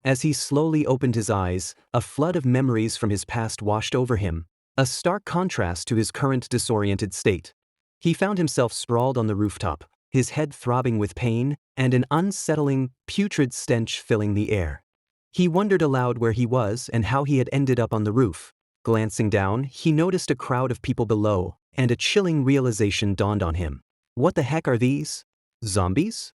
As he slowly opened his eyes, a flood of memories from his past washed over him, a stark contrast to his current disoriented state. He found himself sprawled on the rooftop, his head throbbing with pain, and an unsettling, putrid stench filling the air. He wondered aloud where he was and how he had ended up on the roof. Glancing down, he noticed a crowd of people below, and a chilling realization dawned on him. What the heck are these? Zombies?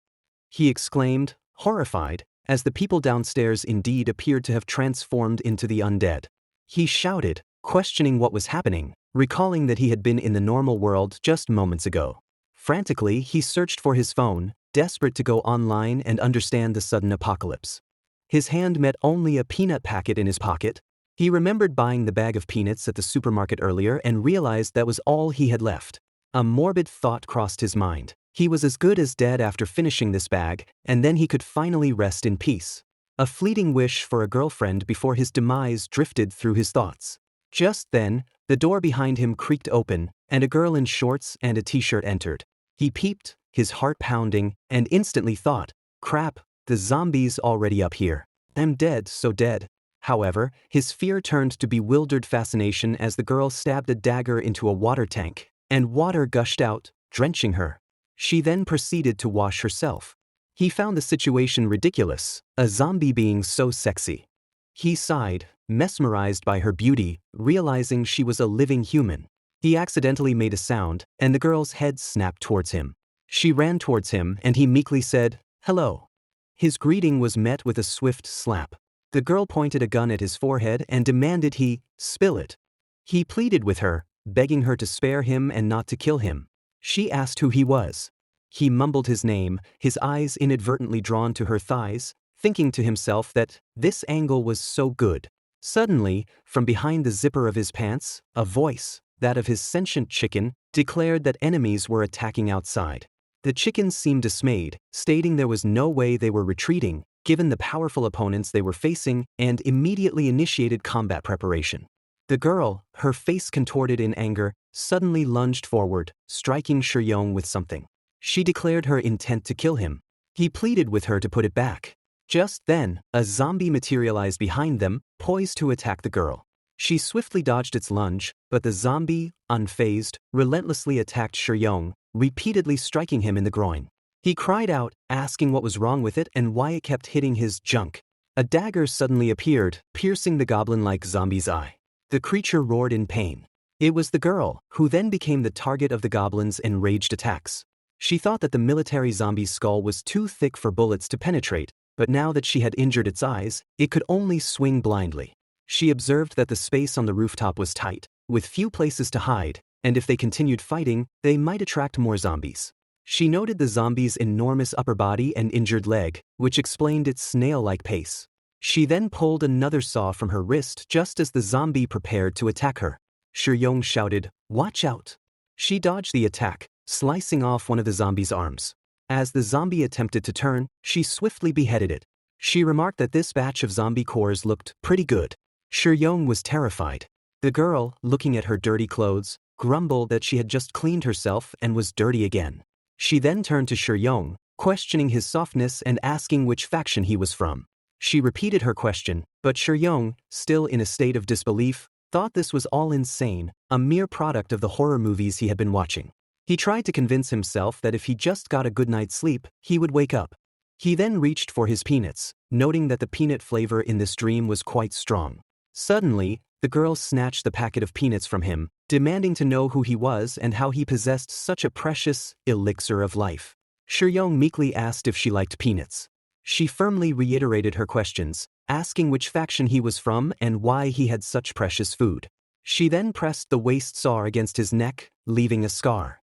He exclaimed, horrified, as the people downstairs indeed appeared to have transformed into the undead. He shouted, questioning what was happening, recalling that he had been in the normal world just moments ago. Frantically, he searched for his phone, desperate to go online and understand the sudden apocalypse. His hand met only a peanut packet in his pocket. He remembered buying the bag of peanuts at the supermarket earlier and realized that was all he had left. A morbid thought crossed his mind. He was as good as dead after finishing this bag, and then he could finally rest in peace. A fleeting wish for a girlfriend before his demise drifted through his thoughts. Just then, the door behind him creaked open, and a girl in shorts and a t-shirt entered. He peeped, his heart pounding, and instantly thought, crap, the zombie's already up here. I'm dead, so dead. However, his fear turned to bewildered fascination as the girl stabbed a dagger into a water tank, and water gushed out, drenching her. She then proceeded to wash herself. He found the situation ridiculous, a zombie being so sexy. He sighed, mesmerized by her beauty, realizing she was a living human. He accidentally made a sound, and the girl's head snapped towards him. She ran towards him, and he meekly said, "Hello." His greeting was met with a swift slap. The girl pointed a gun at his forehead and demanded he spill it. He pleaded with her, begging her to spare him and not to kill him. She asked who he was. He mumbled his name, his eyes inadvertently drawn to her thighs, thinking to himself that this angle was so good. Suddenly, from behind the zipper of his pants, a voice, that of his sentient chicken, declared that enemies were attacking outside. The chickens seemed dismayed, stating there was no way they were retreating, given the powerful opponents they were facing, and immediately initiated combat preparation. The girl, her face contorted in anger, suddenly lunged forward, striking Shuyong with something. She declared her intent to kill him. He pleaded with her to put it back. Just then, a zombie materialized behind them, poised to attack the girl. She swiftly dodged its lunge, but the zombie, unfazed, relentlessly attacked Shuyong, repeatedly striking him in the groin. He cried out, asking what was wrong with it and why it kept hitting his junk. A dagger suddenly appeared, piercing the goblin-like zombie's eye. The creature roared in pain. It was the girl, who then became the target of the goblin's enraged attacks. She thought that the military zombie's skull was too thick for bullets to penetrate, but now that she had injured its eyes, it could only swing blindly. She observed that the space on the rooftop was tight, with few places to hide, and if they continued fighting, they might attract more zombies. She noted the zombie's enormous upper body and injured leg, which explained its snail-like pace. She then pulled another saw from her wrist just as the zombie prepared to attack her. Shuyong shouted, "Watch out!" She dodged the attack, slicing off one of the zombie's arms. As the zombie attempted to turn, she swiftly beheaded it. She remarked that this batch of zombie cores looked pretty good. Shuyong was terrified. The girl, looking at her dirty clothes, grumbled that she had just cleaned herself and was dirty again. She then turned to Shuyong, questioning his softness and asking which faction he was from. She repeated her question, but Shuyong, still in a state of disbelief, thought this was all insane, a mere product of the horror movies he had been watching. He tried to convince himself that if he just got a good night's sleep, he would wake up. He then reached for his peanuts, noting that the peanut flavor in this dream was quite strong. Suddenly, the girl snatched the packet of peanuts from him, demanding to know who he was and how he possessed such a precious elixir of life. Shuyong meekly asked if she liked peanuts. She firmly reiterated her questions, asking which faction he was from and why he had such precious food. She then pressed the waist saw against his neck, leaving a scar.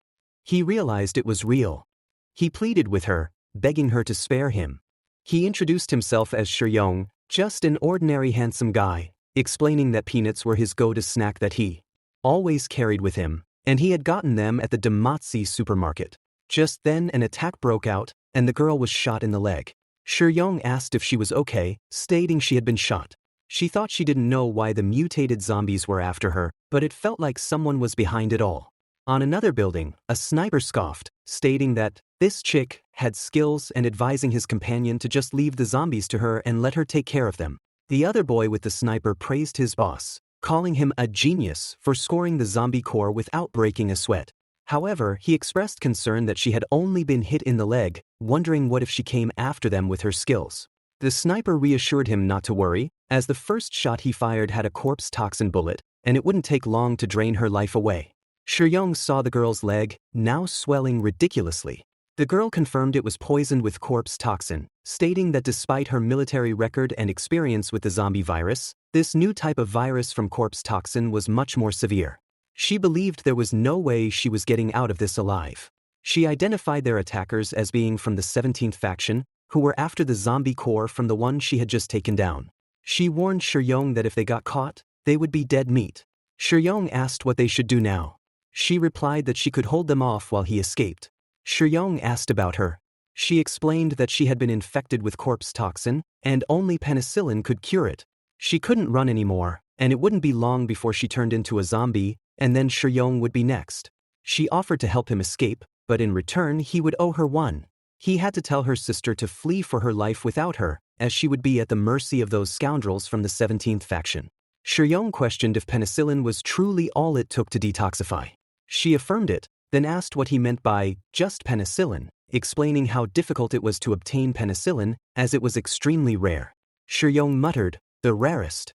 He realized it was real. He pleaded with her, begging her to spare him. He introduced himself as Shuyong, just an ordinary handsome guy, explaining that peanuts were his go-to snack that he always carried with him, and he had gotten them at the Damatsi supermarket. Just then an attack broke out, and the girl was shot in the leg. Shuyong asked if she was okay, stating she had been shot. She thought she didn't know why the mutated zombies were after her, but it felt like someone was behind it all. On another building, a sniper scoffed, stating that this chick had skills, and advising his companion to just leave the zombies to her and let her take care of them. The other boy with the sniper praised his boss, calling him a genius for scoring the zombie core without breaking a sweat. However, he expressed concern that she had only been hit in the leg, wondering what if she came after them with her skills. The sniper reassured him not to worry, as the first shot he fired had a corpse toxin bullet, and it wouldn't take long to drain her life away. Shuyong saw the girl's leg, now swelling ridiculously. The girl confirmed it was poisoned with corpse toxin, stating that despite her military record and experience with the zombie virus, this new type of virus from corpse toxin was much more severe. She believed there was no way she was getting out of this alive. She identified their attackers as being from the 17th faction, who were after the zombie core from the one she had just taken down. She warned Shuyong that if they got caught, they would be dead meat. Shuyong asked what they should do now. She replied that she could hold them off while he escaped. Shuyong asked about her. She explained that she had been infected with corpse toxin, and only penicillin could cure it. She couldn't run anymore, and it wouldn't be long before she turned into a zombie, and then Shuyong would be next. She offered to help him escape, but in return he would owe her one. He had to tell her sister to flee for her life without her, as she would be at the mercy of those scoundrels from the 17th faction. Shuyong questioned if penicillin was truly all it took to detoxify. She affirmed it, then asked what he meant by just penicillin, explaining how difficult it was to obtain penicillin as it was extremely rare. Shuyong muttered, "The rarest."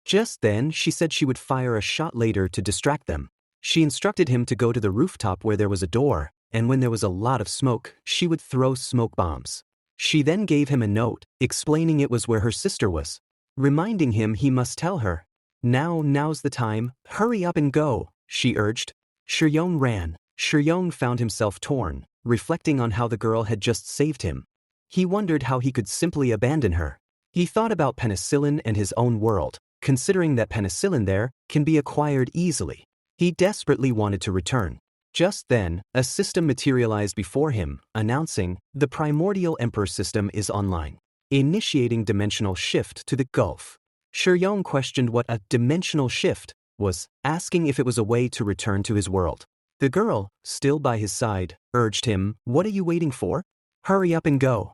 Just then, she said she would fire a shot later to distract them. She instructed him to go to the rooftop where there was a door, and when there was a lot of smoke, she would throw smoke bombs. She then gave him a note, explaining it was where her sister was, reminding him he must tell her. Now's the time, hurry up and go, she urged. Shuyong ran. Shuyong found himself torn, reflecting on how the girl had just saved him. He wondered how he could simply abandon her. He thought about penicillin and his own world, considering that penicillin there can be acquired easily. He desperately wanted to return. Just then, a system materialized before him, announcing, "The primordial emperor system is online, initiating dimensional shift to the Gulf." Shuyong questioned what a dimensional shift was, asking if it was a way to return to his world. The girl, still by his side, urged him, "What are you waiting for? Hurry up and go."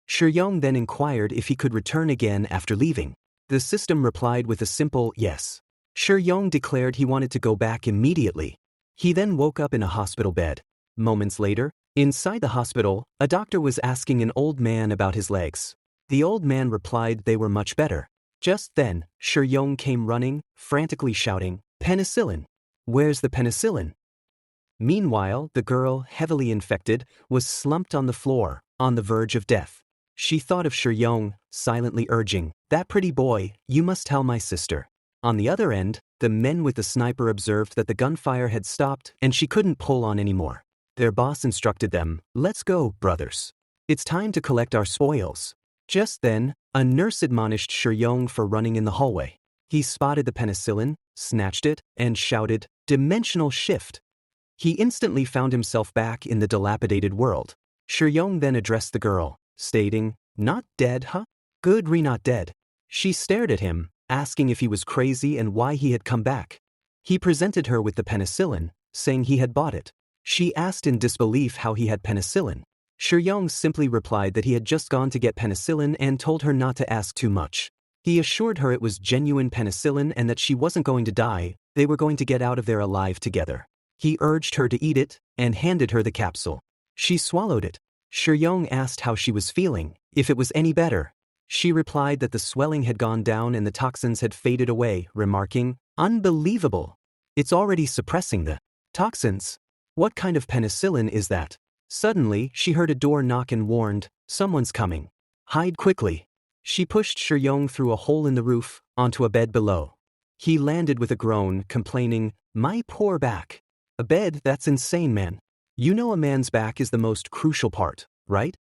Shuyong then inquired if he could return again after leaving. The system replied with a simple yes. Shuyong declared he wanted to go back immediately. He then woke up in a hospital bed. Moments later, inside the hospital, a doctor was asking an old man about his legs. The old man replied they were much better. Just then, Shuyong came running, frantically shouting, "Penicillin! Where's the penicillin?" Meanwhile, the girl, heavily infected, was slumped on the floor, on the verge of death. She thought of Shuyong, silently urging, "That pretty boy, you must tell my sister." On the other end, the men with the sniper observed that the gunfire had stopped and she couldn't pull on anymore. Their boss instructed them, "Let's go, brothers. It's time to collect our spoils." Just then, a nurse admonished Shuyong for running in the hallway. He spotted the penicillin, snatched it, and shouted, "Dimensional shift." He instantly found himself back in the dilapidated world. Shuyong then addressed the girl, stating, "Not dead, huh? Good, not dead." She stared at him, asking if he was crazy and why he had come back. He presented her with the penicillin, saying he had bought it. She asked in disbelief how he had penicillin. Shuyong simply replied that he had just gone to get penicillin and told her not to ask too much. He assured her it was genuine penicillin and that she wasn't going to die, they were going to get out of there alive together. He urged her to eat it and handed her the capsule. She swallowed it. Shuyong asked how she was feeling, if it was any better. She replied that the swelling had gone down and the toxins had faded away, remarking, "Unbelievable! It's already suppressing the toxins. What kind of penicillin is that?" Suddenly, she heard a door knock and warned, "Someone's coming. Hide quickly." She pushed Shuyong through a hole in the roof, onto a bed below. He landed with a groan, complaining, "My poor back." "A bed? That's insane, man. You know a man's back is the most crucial part, right?"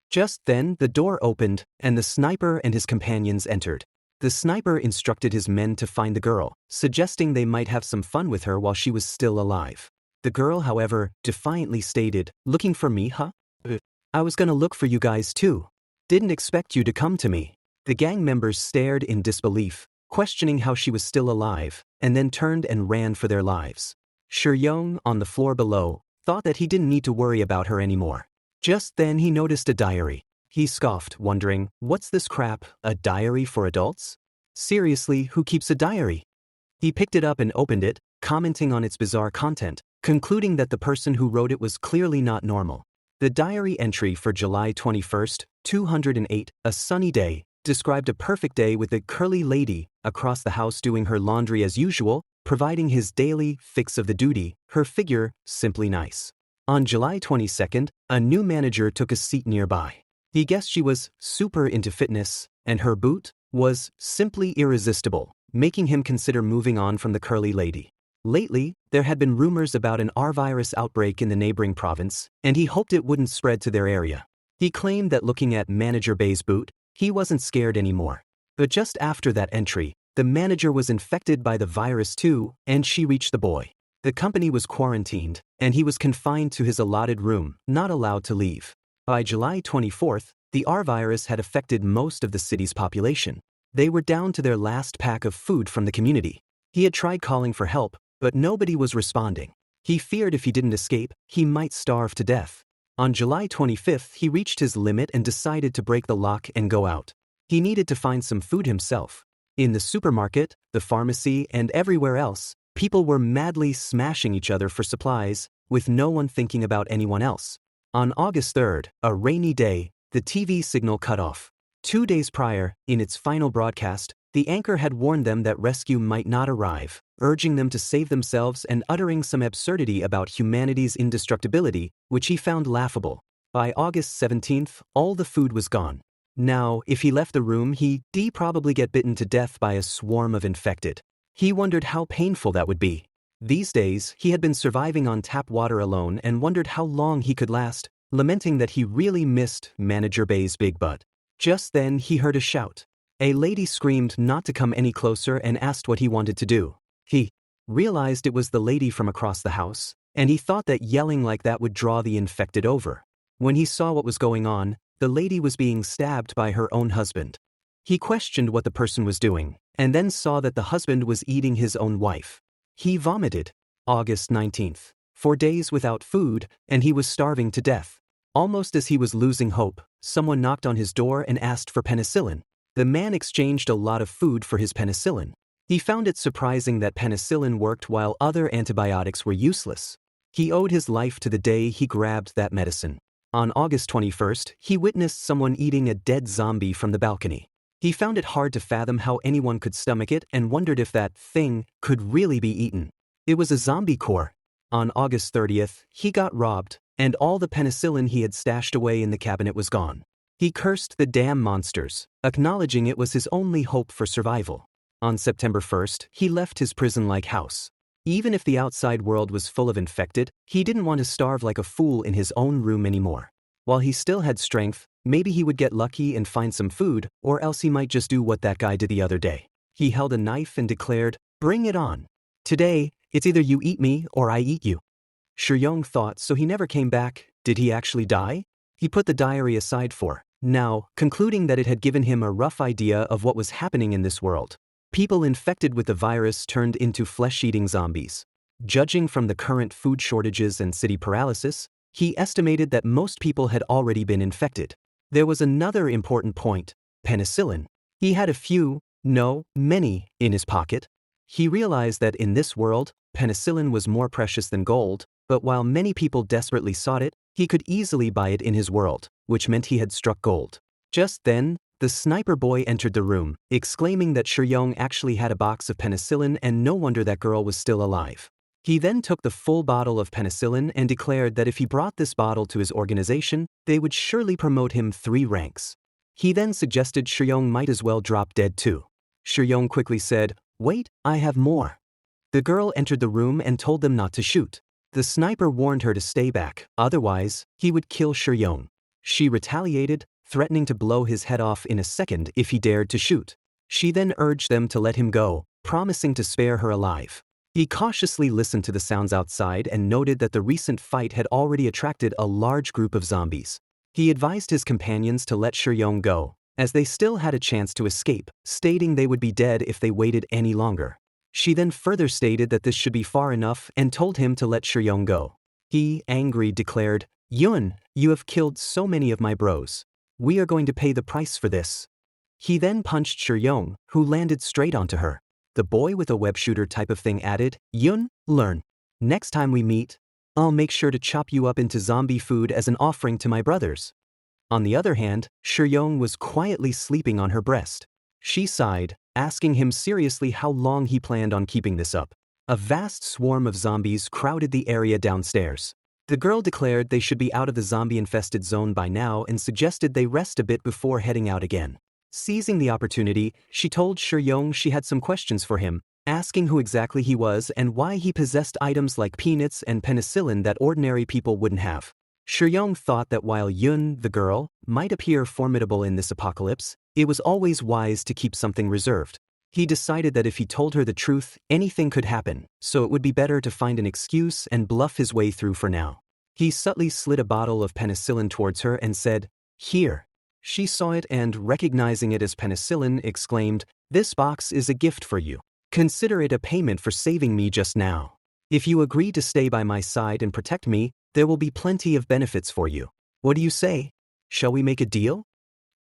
Just then, the door opened, and the sniper and his companions entered. The sniper instructed his men to find the girl, suggesting they might have some fun with her while she was still alive. The girl, however, defiantly stated, "Looking for me, huh? I was gonna look for you guys too. Didn't expect you to come to me." The gang members stared in disbelief, questioning how she was still alive, and then turned and ran for their lives. Shuyong, on the floor below, thought that he didn't need to worry about her anymore. Just then he noticed a diary. He scoffed, wondering, what's this crap, a diary for adults? Seriously, who keeps a diary? He picked it up and opened it, commenting on its bizarre content, concluding that the person who wrote it was clearly not normal. The diary entry for July 21st, 208, a sunny day, described a perfect day with a curly lady across the house doing her laundry as usual, providing his daily fix of the duty, her figure simply nice. On July 22nd, a new manager took a seat nearby. He guessed she was super into fitness, and her boot was simply irresistible, making him consider moving on from the curly lady. Lately, there had been rumors about an R-virus outbreak in the neighboring province, and he hoped it wouldn't spread to their area. He claimed that looking at Manager Bay's boot, he wasn't scared anymore. But just after that entry, the manager was infected by the virus too, and she reached the boy. The company was quarantined, and he was confined to his allotted room, not allowed to leave. By July 24th, the R-virus had affected most of the city's population. They were down to their last pack of food from the community. He had tried calling for help, but nobody was responding. He feared if he didn't escape, he might starve to death. On July 25th, he reached his limit and decided to break the lock and go out. He needed to find some food himself. In the supermarket, the pharmacy, and everywhere else, people were madly smashing each other for supplies, with no one thinking about anyone else. On August 3rd, a rainy day, the TV signal cut off. 2 days prior, in its final broadcast, the anchor had warned them that rescue might not arrive, urging them to save themselves and uttering some absurdity about humanity's indestructibility, which he found laughable. By August 17th, all the food was gone. Now, if he left the room, he'd probably get bitten to death by a swarm of infected. He wondered how painful that would be. These days, he had been surviving on tap water alone and wondered how long he could last, lamenting that he really missed Manager Bay's big butt. Just then, he heard a shout. A lady screamed not to come any closer and asked what he wanted to do. He realized it was the lady from across the house, and he thought that yelling like that would draw the infected over. When he saw what was going on, the lady was being stabbed by her own husband. He questioned what the person was doing, and then saw that the husband was eating his own wife. He vomited. August 19th. 4 days without food, and he was starving to death. Almost as he was losing hope, someone knocked on his door and asked for penicillin. The man exchanged a lot of food for his penicillin. He found it surprising that penicillin worked while other antibiotics were useless. He owed his life to the day he grabbed that medicine. On August 21st, he witnessed someone eating a dead zombie from the balcony. He found it hard to fathom how anyone could stomach it and wondered if that thing could really be eaten. It was a zombie core. On August 30th, he got robbed, and all the penicillin he had stashed away in the cabinet was gone. He cursed the damn monsters, acknowledging it was his only hope for survival. On September 1st, he left his prison-like house. Even if the outside world was full of infected, he didn't want to starve like a fool in his own room anymore. While he still had strength, maybe he would get lucky and find some food, or else he might just do what that guy did the other day. He held a knife and declared, "Bring it on. Today, it's either you eat me or I eat you." Shuyong thought, so he never came back. Did he actually die? He put the diary aside for now, concluding that it had given him a rough idea of what was happening in this world. People infected with the virus turned into flesh-eating zombies. Judging from the current food shortages and city paralysis, he estimated that most people had already been infected. There was another important point: penicillin. He had a few, no, many, in his pocket. He realized that in this world, penicillin was more precious than gold, but while many people desperately sought it, he could easily buy it in his world, which meant he had struck gold. Just then, the sniper boy entered the room, exclaiming that Shuyong actually had a box of penicillin and no wonder that girl was still alive. He then took the full bottle of penicillin and declared that if he brought this bottle to his organization, they would surely promote him 3 ranks. He then suggested Shuyong might as well drop dead too. Shuyong quickly said, "Wait, I have more." The girl entered the room and told them not to shoot. The sniper warned her to stay back, otherwise, he would kill Shuyong. She retaliated, threatening to blow his head off in a second if he dared to shoot. She then urged them to let him go, promising to spare her alive. He cautiously listened to the sounds outside and noted that the recent fight had already attracted a large group of zombies. He advised his companions to let Shuyong go, as they still had a chance to escape, stating they would be dead if they waited any longer. She then further stated that this should be far enough and told him to let Shuyong go. He, angry, declared, Yun, you have killed so many of my bros. We are going to pay the price for this. He then punched Shuyong, who landed straight onto her. The boy with a web shooter type of thing added, Yun, learn. Next time we meet, I'll make sure to chop you up into zombie food as an offering to my brothers. On the other hand, Shuyong was quietly sleeping on her breast. She sighed, asking him seriously how long he planned on keeping this up. A vast swarm of zombies crowded the area downstairs. The girl declared they should be out of the zombie-infested zone by now and suggested they rest a bit before heading out again. Seizing the opportunity, she told Shuyong she had some questions for him, asking who exactly he was and why he possessed items like peanuts and penicillin that ordinary people wouldn't have. Shuyong thought that while Yun, the girl, might appear formidable in this apocalypse, it was always wise to keep something reserved. He decided that if he told her the truth, anything could happen, so it would be better to find an excuse and bluff his way through for now. He subtly slid a bottle of penicillin towards her and said, "Here." She saw it and, recognizing it as penicillin, exclaimed, "This box is a gift for you. Consider it a payment for saving me just now. If you agree to stay by my side and protect me, there will be plenty of benefits for you. What do you say? Shall we make a deal?"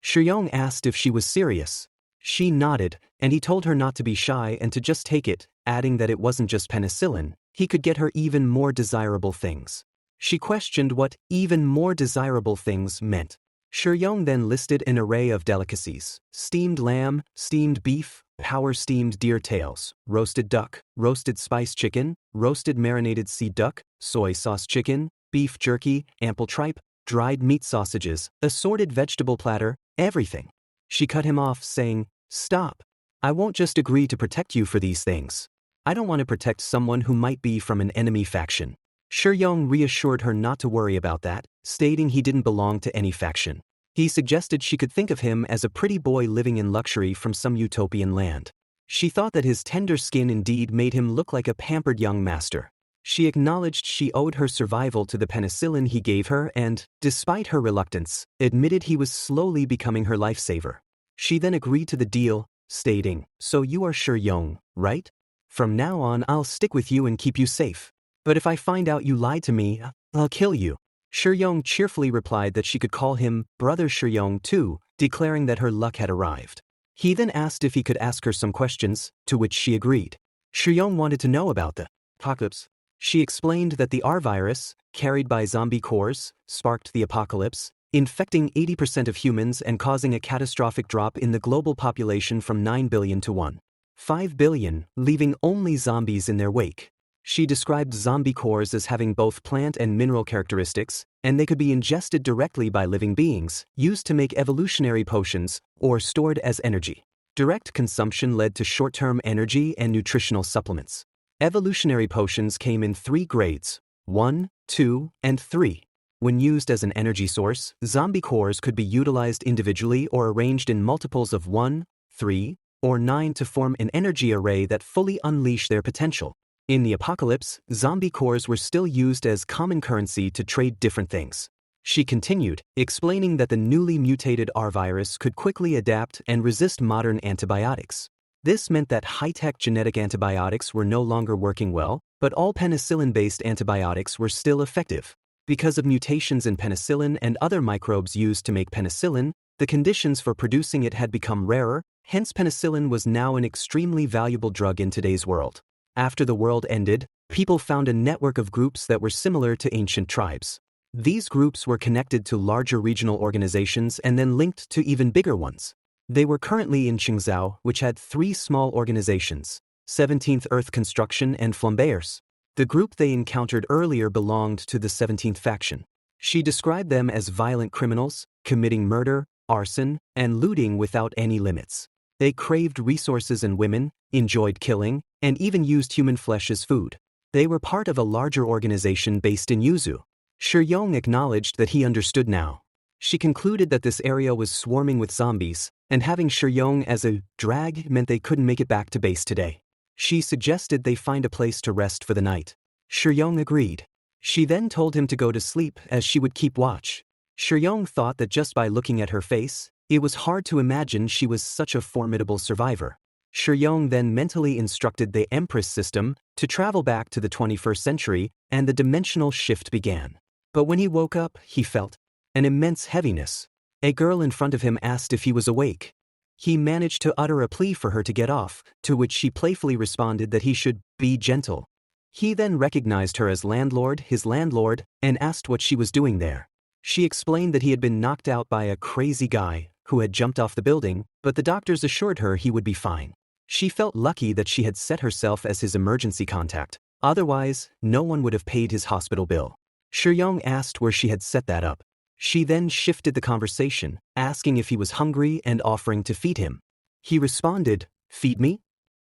Shuyong asked if she was serious. She nodded, and he told her not to be shy and to just take it, adding that it wasn't just penicillin, he could get her even more desirable things. She questioned what even more desirable things meant. Shuyong then listed an array of delicacies: steamed lamb, steamed beef, power-steamed deer tails, roasted duck, roasted spiced chicken, roasted marinated sea duck, soy sauce chicken, beef jerky, ample tripe, dried meat sausages, assorted vegetable platter, everything. She cut him off, saying, "Stop. I won't just agree to protect you for these things. I don't want to protect someone who might be from an enemy faction." Shuyong reassured her not to worry about that, stating he didn't belong to any faction. He suggested she could think of him as a pretty boy living in luxury from some utopian land. She thought that his tender skin indeed made him look like a pampered young master. She acknowledged she owed her survival to the penicillin he gave her and, despite her reluctance, admitted he was slowly becoming her lifesaver. She then agreed to the deal, stating, "So you are Shuyong, right? From now on I'll stick with you and keep you safe. But if I find out you lied to me, I'll kill you." Shuyong cheerfully replied that she could call him Brother Shuyong too, declaring that her luck had arrived. He then asked if he could ask her some questions, to which she agreed. Shuyong wanted to know about the apocalypse. She explained that the R virus, carried by zombie cores, sparked the apocalypse, infecting 80% of humans and causing a catastrophic drop in the global population from 9 billion to 1.5 billion, leaving only zombies in their wake. She described zombie cores as having both plant and mineral characteristics, and they could be ingested directly by living beings, used to make evolutionary potions, or stored as energy. Direct consumption led to short-term energy and nutritional supplements. Evolutionary potions came in 3 grades: 1, 2, and 3. When used as an energy source, zombie cores could be utilized individually or arranged in multiples of 1, 3, or 9 to form an energy array that fully unleash their potential. In the apocalypse, zombie cores were still used as common currency to trade different things. She continued, explaining that the newly mutated R virus could quickly adapt and resist modern antibiotics. This meant that high-tech genetic antibiotics were no longer working well, but all penicillin-based antibiotics were still effective. Because of mutations in penicillin and other microbes used to make penicillin, the conditions for producing it had become rarer, hence penicillin was now an extremely valuable drug in today's world. After the world ended, people found a network of groups that were similar to ancient tribes. These groups were connected to larger regional organizations and then linked to even bigger ones. They were currently in Qingzhou, which had 3 small organizations: 17th Earth Construction and Flambeers. The group they encountered earlier belonged to the 17th faction. She described them as violent criminals, committing murder, arson, and looting without any limits. They craved resources and women, enjoyed killing, and even used human flesh as food. They were part of a larger organization based in Yuzu. Shuyong acknowledged that he understood now. She concluded that this area was swarming with zombies, and having Shuyong as a drag meant they couldn't make it back to base today. She suggested they find a place to rest for the night. Shuyong agreed. She then told him to go to sleep as she would keep watch. Shuyong thought that just by looking at her face, it was hard to imagine she was such a formidable survivor. Shuyong then mentally instructed the Empress system to travel back to the 21st century, and the dimensional shift began. But when he woke up, he felt an immense heaviness. A girl in front of him asked if he was awake. He managed to utter a plea for her to get off, to which she playfully responded that he should be gentle. He then recognized her as his landlord, and asked what she was doing there. She explained that he had been knocked out by a crazy guy who had jumped off the building, but the doctors assured her he would be fine. She felt lucky that she had set herself as his emergency contact. Otherwise, no one would have paid his hospital bill. Shuyong asked where she had set that up. She then shifted the conversation, asking if he was hungry and offering to feed him. He responded, "Feed me?"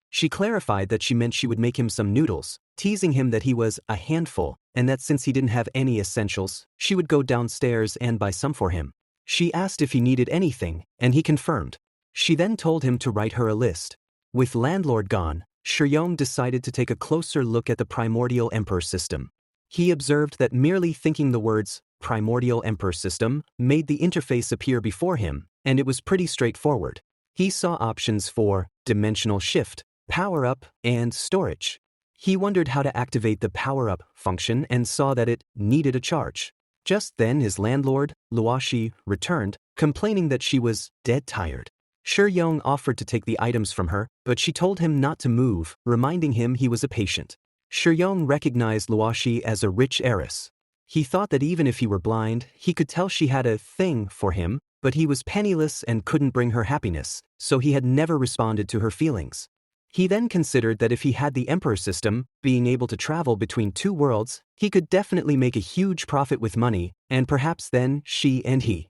She clarified that she meant she would make him some noodles, teasing him that he was a handful, and that since he didn't have any essentials, she would go downstairs and buy some for him. She asked if he needed anything, and he confirmed. She then told him to write her a list. With landlord gone, Shuyong decided to take a closer look at the primordial emperor system. He observed that merely thinking the words primordial emperor system made the interface appear before him, and it was pretty straightforward. He saw options for dimensional shift, power-up, and storage. He wondered how to activate the power-up function and saw that it needed a charge. Just then his landlord, Luoshi, returned, complaining that she was dead tired. Shuyong offered to take the items from her, but she told him not to move, reminding him he was a patient. Shuyong recognized Luoshi as a rich heiress. He thought that even if he were blind, he could tell she had a thing for him, but he was penniless and couldn't bring her happiness, so he had never responded to her feelings. He then considered that if he had the emperor system, being able to travel between two worlds, he could definitely make a huge profit with money, and perhaps then she and he.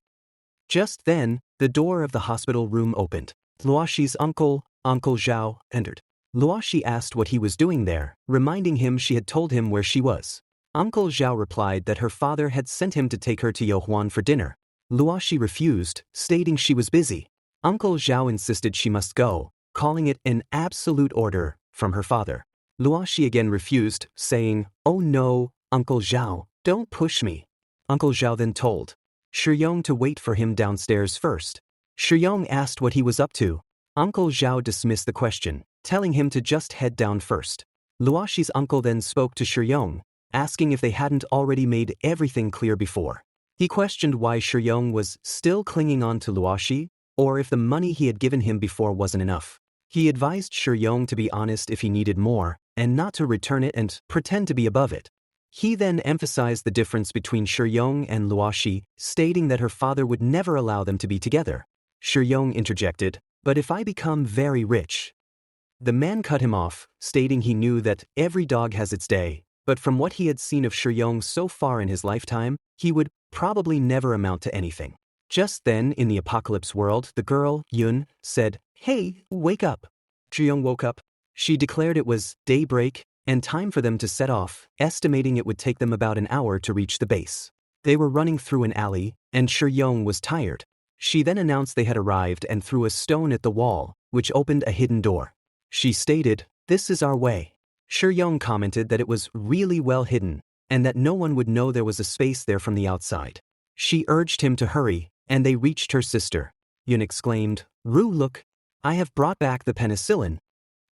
Just then, the door of the hospital room opened. Luoshi's uncle, Uncle Zhao, entered. Luoshi asked what he was doing there, reminding him she had told him where she was. Uncle Zhao replied that her father had sent him to take her to Yohuan for dinner. Luoshi refused, stating she was busy. Uncle Zhao insisted she must go, calling it an absolute order from her father. Luoshi again refused, saying, "Oh no, Uncle Zhao, don't push me." Uncle Zhao then told Shuyong to wait for him downstairs first. Shuyong asked what he was up to. Uncle Zhao dismissed the question, telling him to just head down first. Luoshi's uncle then spoke to Shuyong, asking if they hadn't already made everything clear before. He questioned why Shuyong was still clinging on to Luoshi, or if the money he had given him before wasn't enough. He advised Shuyong to be honest if he needed more, and not to return it and pretend to be above it. He then emphasized the difference between Shuyong and Luoshi, stating that her father would never allow them to be together. Shuyong interjected, "But if I become very rich?" The man cut him off, stating he knew that every dog has its day, but from what he had seen of Shuyong so far in his lifetime, he would probably never amount to anything. Just then, in the apocalypse world, the girl, Yun, said, "Hey, wake up." Shuyong woke up. She declared it was daybreak and time for them to set off, estimating it would take them about an hour to reach the base. They were running through an alley, and Shuyong was tired. She then announced they had arrived and threw a stone at the wall, which opened a hidden door. She stated, "This is our way." Shuyong commented that it was really well hidden, and that no one would know there was a space there from the outside. She urged him to hurry, and they reached her sister. Yun exclaimed, "Ru, look, I have brought back the penicillin."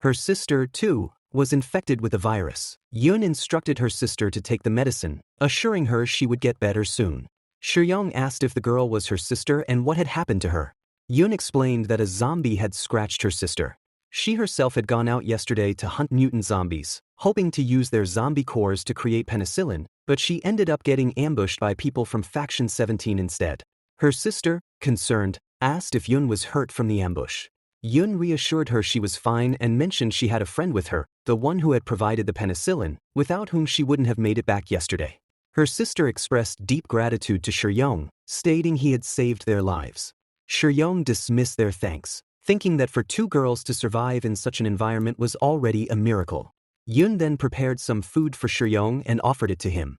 Her sister, too, was infected with the virus. Yun instructed her sister to take the medicine, assuring her she would get better soon. Shuyong asked if the girl was her sister and what had happened to her. Yun explained that a zombie had scratched her sister. She herself had gone out yesterday to hunt mutant zombies, hoping to use their zombie cores to create penicillin, but she ended up getting ambushed by people from Faction 17 instead. Her sister, concerned, asked if Yun was hurt from the ambush. Yun reassured her she was fine and mentioned she had a friend with her, the one who had provided the penicillin, without whom she wouldn't have made it back yesterday. Her sister expressed deep gratitude to Shuyong, stating he had saved their lives. Shuyong dismissed their thanks, thinking that for two girls to survive in such an environment was already a miracle. Yun then prepared some food for Shuyong and offered it to him.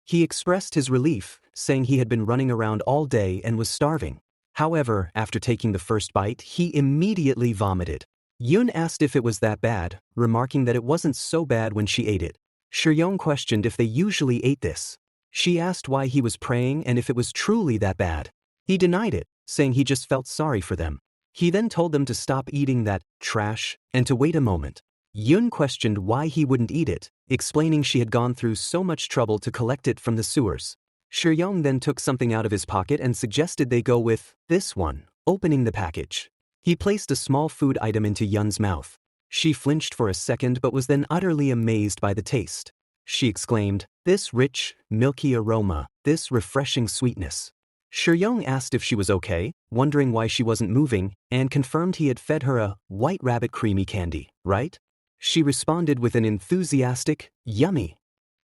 He expressed his relief, saying he had been running around all day and was starving. However, after taking the first bite, he immediately vomited. Yun asked if it was that bad, remarking that it wasn't so bad when she ate it. Shuyong questioned if they usually ate this. She asked why he was praying and if it was truly that bad. He denied it, saying he just felt sorry for them. He then told them to stop eating that trash and to wait a moment. Yun questioned why he wouldn't eat it, explaining she had gone through so much trouble to collect it from the sewers. Shuyong then took something out of his pocket and suggested they go with this one, opening the package. He placed a small food item into Yun's mouth. She flinched for a second but was then utterly amazed by the taste. She exclaimed, "This rich, milky aroma, this refreshing sweetness." Shuyong asked if she was okay, wondering why she wasn't moving, and confirmed he had fed her a white rabbit creamy candy, right? She responded with an enthusiastic, "Yummy."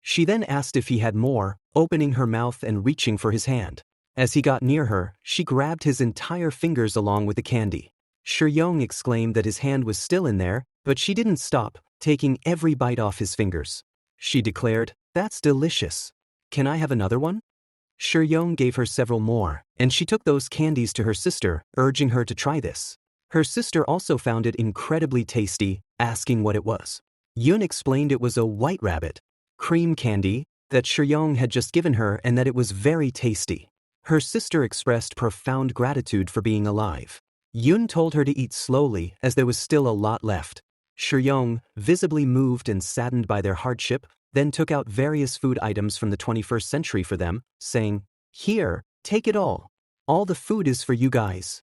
She then asked if he had more, opening her mouth and reaching for his hand. As he got near her, she grabbed his entire fingers along with the candy. Shuyong exclaimed that his hand was still in there, but she didn't stop, taking every bite off his fingers. She declared, "That's delicious. Can I have another one?" Shuyong gave her several more, and she took those candies to her sister, urging her to try this. Her sister also found it incredibly tasty, asking what it was. Yun explained it was a white rabbit cream candy that Shuyong had just given her and that it was very tasty. Her sister expressed profound gratitude for being alive. Yun told her to eat slowly as there was still a lot left. Shuyong, visibly moved and saddened by their hardship, then took out various food items from the 21st century for them, saying, "Here, take it all. All the food is for you guys."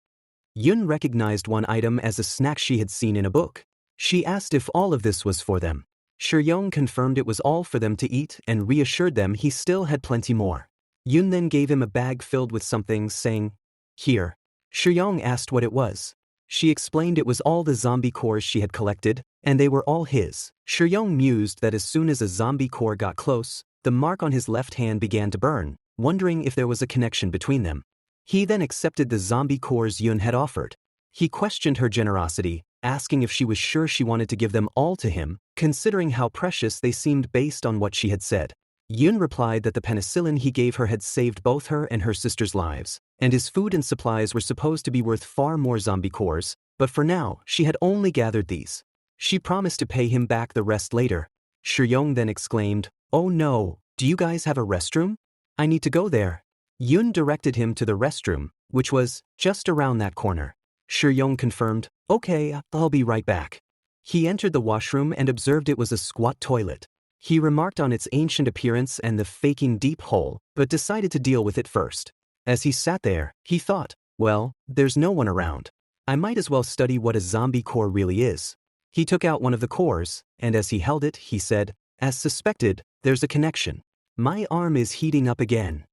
Yun recognized one item as a snack she had seen in a book. She asked if all of this was for them. Shuyong confirmed it was all for them to eat and reassured them he still had plenty more. Yun then gave him a bag filled with something, saying, "Here." Shuyong asked what it was. She explained it was all the zombie cores she had collected, and they were all his. Shuyong mused that as soon as a zombie core got close, the mark on his left hand began to burn, wondering if there was a connection between them. He then accepted the zombie cores Yun had offered. He questioned her generosity, asking if she was sure she wanted to give them all to him, considering how precious they seemed based on what she had said. Yun replied that the penicillin he gave her had saved both her and her sister's lives, and his food and supplies were supposed to be worth far more zombie cores, but for now, she had only gathered these. She promised to pay him back the rest later. Shuyong then exclaimed, "Oh no, do you guys have a restroom? I need to go there." Yun directed him to the restroom, which was just around that corner. Shuyong confirmed, "Okay, I'll be right back." He entered the washroom and observed it was a squat toilet. He remarked on its ancient appearance and the faking deep hole, but decided to deal with it first. As he sat there, he thought, well, there's no one around. I might as well study what a zombie core really is. He took out one of the cores, and as he held it, he said, "As suspected, there's a connection. My arm is heating up again."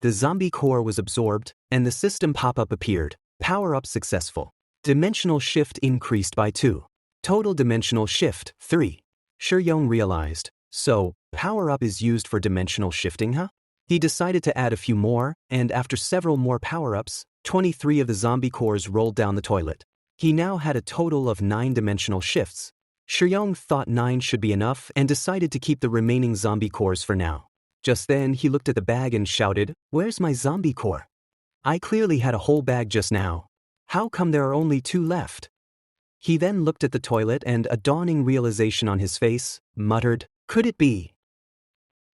The zombie core was absorbed, and the system pop-up appeared. Power-up successful. Dimensional shift increased by 2. Total dimensional shift, 3. Shuyong realized, so, power-up is used for dimensional shifting, huh? He decided to add a few more, and after several more power-ups, 23 of the zombie cores rolled down the toilet. He now had a total of 9 dimensional shifts. Shuyong thought 9 should be enough and decided to keep the remaining zombie cores for now. Just then, he looked at the bag and shouted, "Where's my zombie core? I clearly had a whole bag just now. How come there are only 2 left?" He then looked at the toilet and, a dawning realization on his face, muttered, "Could it be?"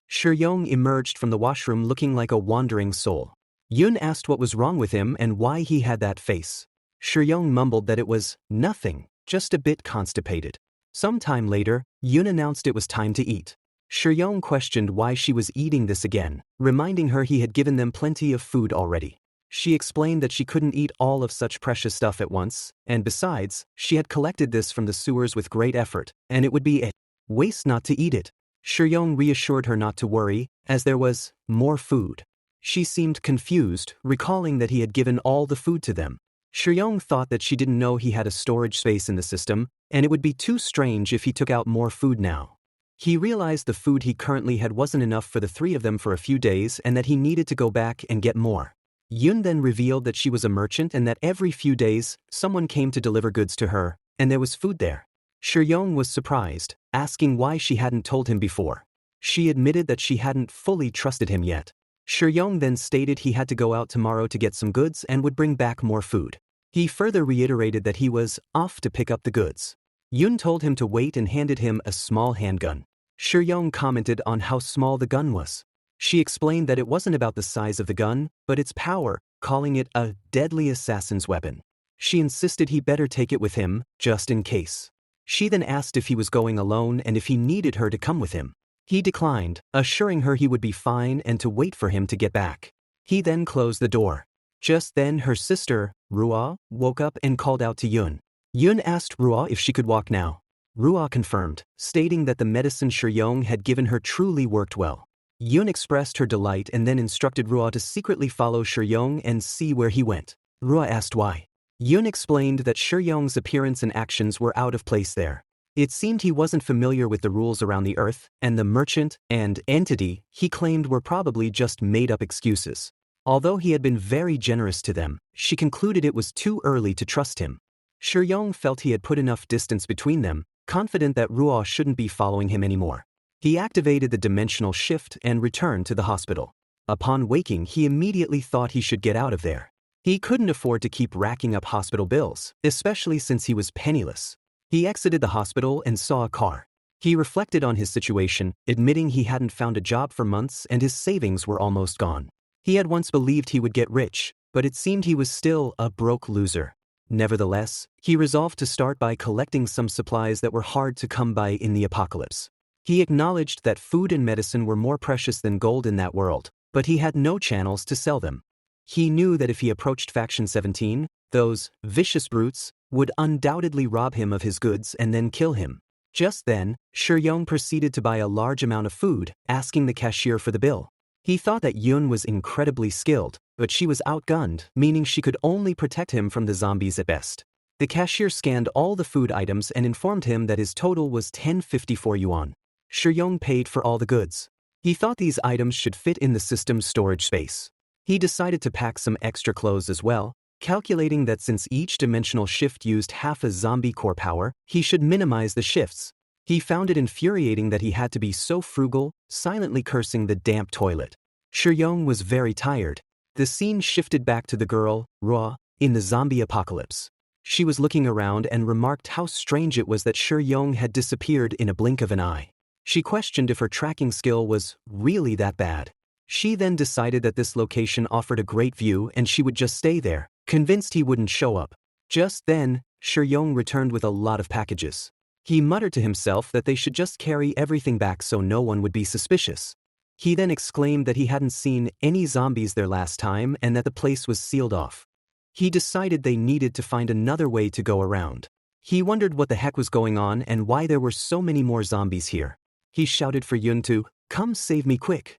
Shuyong emerged from the washroom looking like a wandering soul. Yun asked what was wrong with him and why he had that face. Shuyong mumbled that it was nothing, just a bit constipated. Some time later, Yun announced it was time to eat. Shuyong questioned why she was eating this again, reminding her he had given them plenty of food already. She explained that she couldn't eat all of such precious stuff at once, and besides, she had collected this from the sewers with great effort, and it would be a waste not to eat it. Shuyong reassured her not to worry, as there was more food. She seemed confused, recalling that he had given all the food to them. Shuyong thought that she didn't know he had a storage space in the system, and it would be too strange if he took out more food now. He realized the food he currently had wasn't enough for the 3 of them for a few days and that he needed to go back and get more. Yun then revealed that she was a merchant and that every few days, someone came to deliver goods to her, and there was food there. Shuyong was surprised, asking why she hadn't told him before. She admitted that she hadn't fully trusted him yet. Shuyong then stated he had to go out tomorrow to get some goods and would bring back more food. He further reiterated that he was off to pick up the goods. Yun told him to wait and handed him a small handgun. Shuyong commented on how small the gun was. She explained that it wasn't about the size of the gun, but its power, calling it a deadly assassin's weapon. She insisted he better take it with him, just in case. She then asked if he was going alone and if he needed her to come with him. He declined, assuring her he would be fine and to wait for him to get back. He then closed the door. Just then her sister, Rua, woke up and called out to Yun. Yun asked Rua if she could walk now. Rua confirmed, stating that the medicine Shuyong had given her truly worked well. Yun expressed her delight and then instructed Rua to secretly follow Shuyong and see where he went. Rua asked why. Yun explained that Shuyong's appearance and actions were out of place there. It seemed he wasn't familiar with the rules around the earth, and the merchant and entity he claimed were probably just made-up excuses. Although he had been very generous to them, she concluded it was too early to trust him. Shuyong felt he had put enough distance between them, confident that Ruo shouldn't be following him anymore. He activated the dimensional shift and returned to the hospital. Upon waking, he immediately thought he should get out of there. He couldn't afford to keep racking up hospital bills, especially since he was penniless. He exited the hospital and saw a car. He reflected on his situation, admitting he hadn't found a job for months and his savings were almost gone. He had once believed he would get rich, but it seemed he was still a broke loser. Nevertheless, he resolved to start by collecting some supplies that were hard to come by in the apocalypse. He acknowledged that food and medicine were more precious than gold in that world, but he had no channels to sell them. He knew that if he approached Faction 17, those vicious brutes would undoubtedly rob him of his goods and then kill him. Just then, Shuyong proceeded to buy a large amount of food, asking the cashier for the bill. He thought that Yun was incredibly skilled, but she was outgunned, meaning she could only protect him from the zombies at best. The cashier scanned all the food items and informed him that his total was 1054 yuan. Shuyong paid for all the goods. He thought these items should fit in the system's storage space. He decided to pack some extra clothes as well, calculating that since each dimensional shift used half a zombie core power, he should minimize the shifts. He found it infuriating that he had to be so frugal, silently cursing the damp toilet. Shuyong was very tired. The scene shifted back to the girl, Ruo, in the zombie apocalypse. She was looking around and remarked how strange it was that Shuyong had disappeared in a blink of an eye. She questioned if her tracking skill was really that bad. She then decided that this location offered a great view and she would just stay there, convinced he wouldn't show up. Just then, Shuyong returned with a lot of packages. He muttered to himself that they should just carry everything back so no one would be suspicious. He then exclaimed that he hadn't seen any zombies there last time and that the place was sealed off. He decided they needed to find another way to go around. He wondered what the heck was going on and why there were so many more zombies here. He shouted for Yun to, "Come save me quick."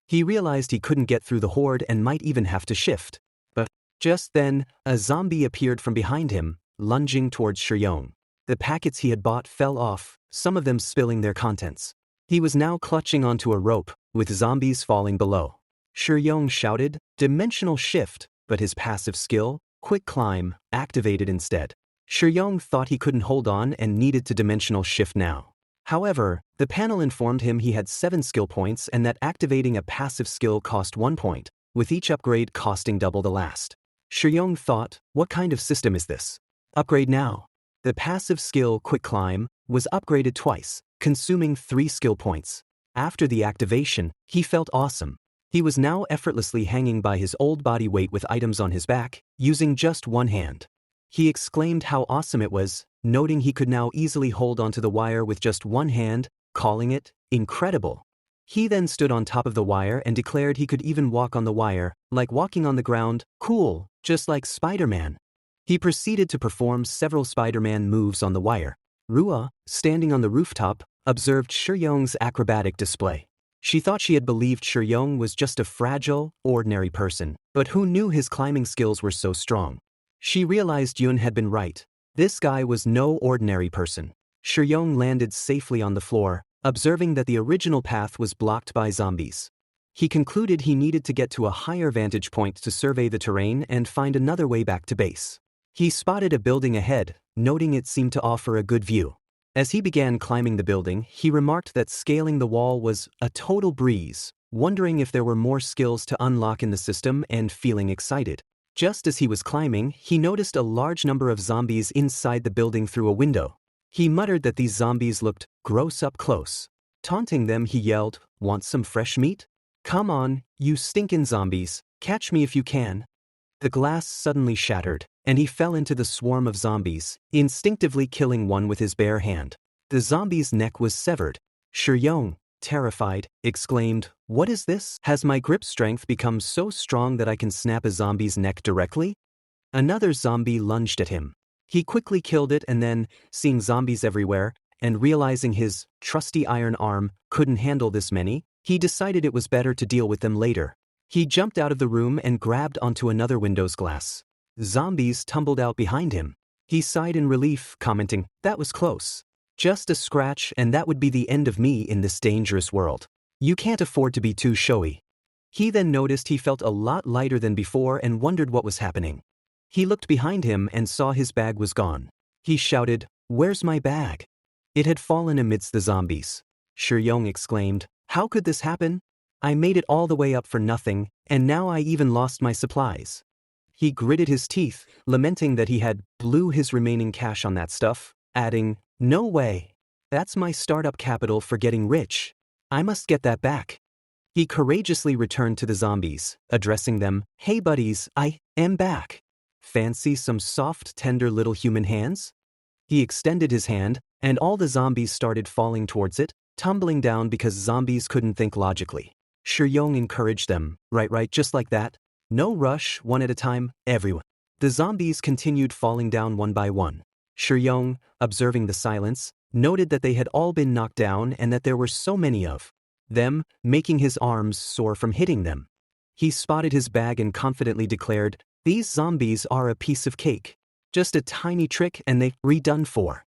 He realized he couldn't get through the horde and might even have to shift. But just then, a zombie appeared from behind him, lunging towards Shuyong. The packets he had bought fell off, some of them spilling their contents. He was now clutching onto a rope, with zombies falling below. Shuyong shouted, "Dimensional shift," but his passive skill, quick climb, activated instead. Shuyong thought he couldn't hold on and needed to dimensional shift now. However, the panel informed him he had 7 skill points and that activating a passive skill cost 1 point, with each upgrade costing double the last. Shuyong thought, what kind of system is this? Upgrade now. The passive skill Quick Climb was upgraded twice, consuming 3 skill points. After the activation, he felt awesome. He was now effortlessly hanging by his old body weight with items on his back, using just one hand. He exclaimed how awesome it was, noting he could now easily hold onto the wire with just one hand, calling it incredible. He then stood on top of the wire and declared he could even walk on the wire, like walking on the ground, cool, just like Spider-Man. He proceeded to perform several Spider-Man moves on the wire. Rua, standing on the rooftop, observed Shuyong's acrobatic display. She thought she had believed Shuyong was just a fragile, ordinary person, but who knew his climbing skills were so strong? She realized Yun had been right. This guy was no ordinary person. Shuyong landed safely on the floor, observing that the original path was blocked by zombies. He concluded he needed to get to a higher vantage point to survey the terrain and find another way back to base. He spotted a building ahead, noting it seemed to offer a good view. As he began climbing the building, he remarked that scaling the wall was a total breeze, wondering if there were more skills to unlock in the system and feeling excited. Just as he was climbing, he noticed a large number of zombies inside the building through a window. He muttered that these zombies looked gross up close. Taunting them, he yelled, "Want some fresh meat? Come on, you stinkin' zombies, catch me if you can." The glass suddenly shattered, and he fell into the swarm of zombies, instinctively killing one with his bare hand. The zombie's neck was severed. "Shuyong, terrified, exclaimed, "What is this? Has my grip strength become so strong that I can snap a zombie's neck directly?" Another zombie lunged at him. He quickly killed it and then, seeing zombies everywhere, and realizing his trusty iron arm couldn't handle this many, he decided it was better to deal with them later. He jumped out of the room and grabbed onto another window's glass. Zombies tumbled out behind him. He sighed in relief, commenting, "That was close. Just a scratch and that would be the end of me in this dangerous world. You can't afford to be too showy." He then noticed he felt a lot lighter than before and wondered what was happening. He looked behind him and saw his bag was gone. He shouted, "Where's my bag?" It had fallen amidst the zombies. Shuyong exclaimed, "How could this happen? I made it all the way up for nothing, and now I even lost my supplies." He gritted his teeth, lamenting that he had blew his remaining cash on that stuff, adding, "No way. That's my startup capital for getting rich. I must get that back." He courageously returned to the zombies, addressing them, "Hey buddies, I am back. Fancy some soft, tender little human hands?" He extended his hand, and all the zombies started falling towards it, tumbling down because zombies couldn't think logically. Shuyong encouraged them, right, just like that. No rush, one at a time, everyone. The zombies continued falling down one by one. Shuyong, observing the silence, noted that they had all been knocked down and that there were so many of them, making his arms sore from hitting them. He spotted his bag and confidently declared, "These zombies are a piece of cake. Just a tiny trick and they're redone for."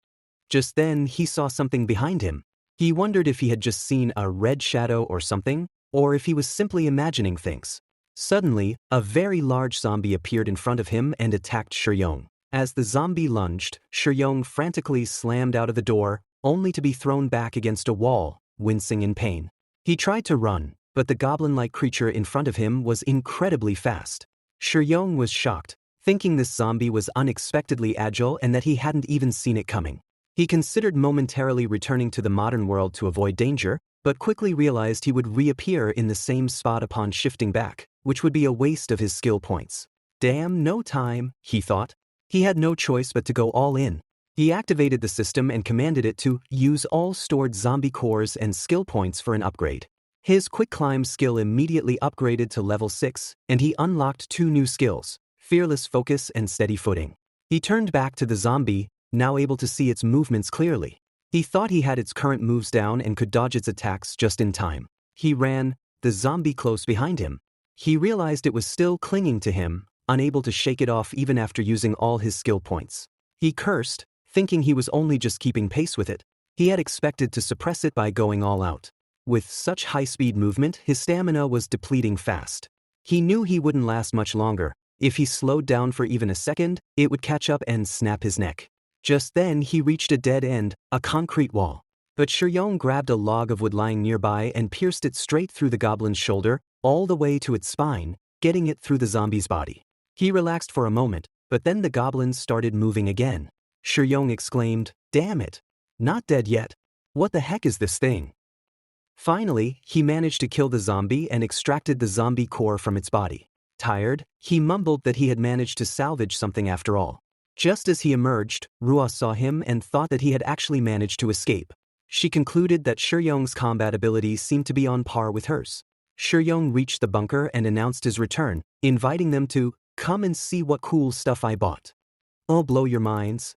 Just then he saw something behind him. He wondered if he had just seen a red shadow or something, or if he was simply imagining things. Suddenly, a very large zombie appeared in front of him and attacked Shuyong. As the zombie lunged, Shuyong frantically slammed out of the door, only to be thrown back against a wall, wincing in pain. He tried to run, but the goblin-like creature in front of him was incredibly fast. Shuyong was shocked, thinking this zombie was unexpectedly agile and that he hadn't even seen it coming. He considered momentarily returning to the modern world to avoid danger, but quickly realized he would reappear in the same spot upon shifting back, which would be a waste of his skill points. Damn, no time, he thought. He had no choice but to go all in. He activated the system and commanded it to use all stored zombie cores and skill points for an upgrade. His quick climb skill immediately upgraded to level 6, and he unlocked 2 new skills, fearless focus and steady footing. He turned back to the zombie, now able to see its movements clearly. He thought he had its current moves down and could dodge its attacks just in time. He ran, the zombie close behind him. He realized it was still clinging to him, unable to shake it off even after using all his skill points. He cursed, thinking he was only just keeping pace with it. He had expected to suppress it by going all out. With such high-speed movement, his stamina was depleting fast. He knew he wouldn't last much longer. If he slowed down for even a second, it would catch up and snap his neck. Just then he reached a dead end, a concrete wall. But Shuyong grabbed a log of wood lying nearby and pierced it straight through the goblin's shoulder, all the way to its spine, getting it through the zombie's body. He relaxed for a moment, but then the goblins started moving again. Shuyong exclaimed, "Damn it! Not dead yet. What the heck is this thing?" Finally, he managed to kill the zombie and extracted the zombie core from its body. Tired, he mumbled that he had managed to salvage something after all. Just as he emerged, Ruo saw him and thought that he had actually managed to escape. She concluded that Shuyong's combat ability seemed to be on par with hers. Shuyong reached the bunker and announced his return, inviting them to come and see what cool stuff I bought. "I'll blow your minds."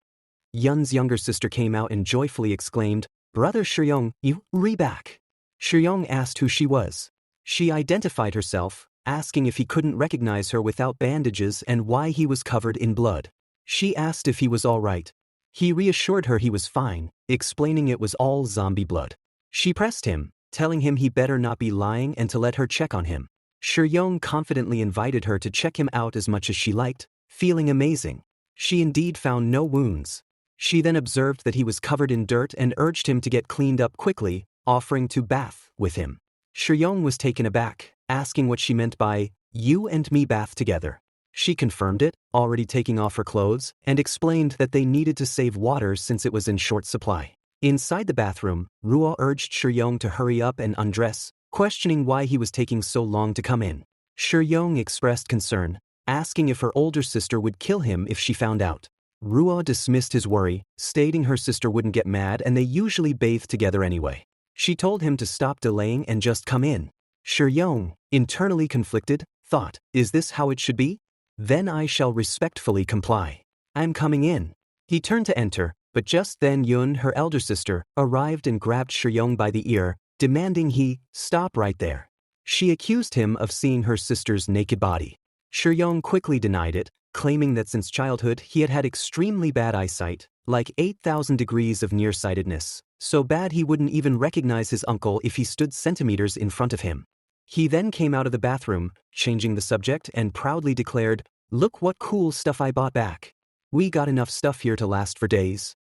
Yun's younger sister came out and joyfully exclaimed, "Brother Shuyong, you back." Shuyong asked who she was. She identified herself, asking if he couldn't recognize her without bandages and why he was covered in blood. She asked if he was all right. He reassured her he was fine, explaining it was all zombie blood. She pressed him, telling him he better not be lying and to let her check on him. Shuyong confidently invited her to check him out as much as she liked, feeling amazing. She indeed found no wounds. She then observed that he was covered in dirt and urged him to get cleaned up quickly, offering to bath with him. Shuyong was taken aback, asking what she meant by, "You and me bath together." She confirmed it, already taking off her clothes, and explained that they needed to save water since it was in short supply. Inside the bathroom, Ruo urged Shuyong to hurry up and undress, questioning why he was taking so long to come in. Shuyong expressed concern, asking if her older sister would kill him if she found out. Ruo dismissed his worry, stating her sister wouldn't get mad and they usually bathe together anyway. She told him to stop delaying and just come in. Shuyong, internally conflicted, thought, is this how it should be? Then I shall respectfully comply. I'm coming in. He turned to enter, but just then Yun, her elder sister, arrived and grabbed Shuyong by the ear, demanding he stop right there. She accused him of seeing her sister's naked body. Shuyong quickly denied it, claiming that since childhood he had had extremely bad eyesight, like 8,000 degrees of nearsightedness, so bad he wouldn't even recognize his uncle if he stood centimeters in front of him. He then came out of the bathroom, changing the subject, and proudly declared, "Look what cool stuff I bought back. We got enough stuff here to last for days."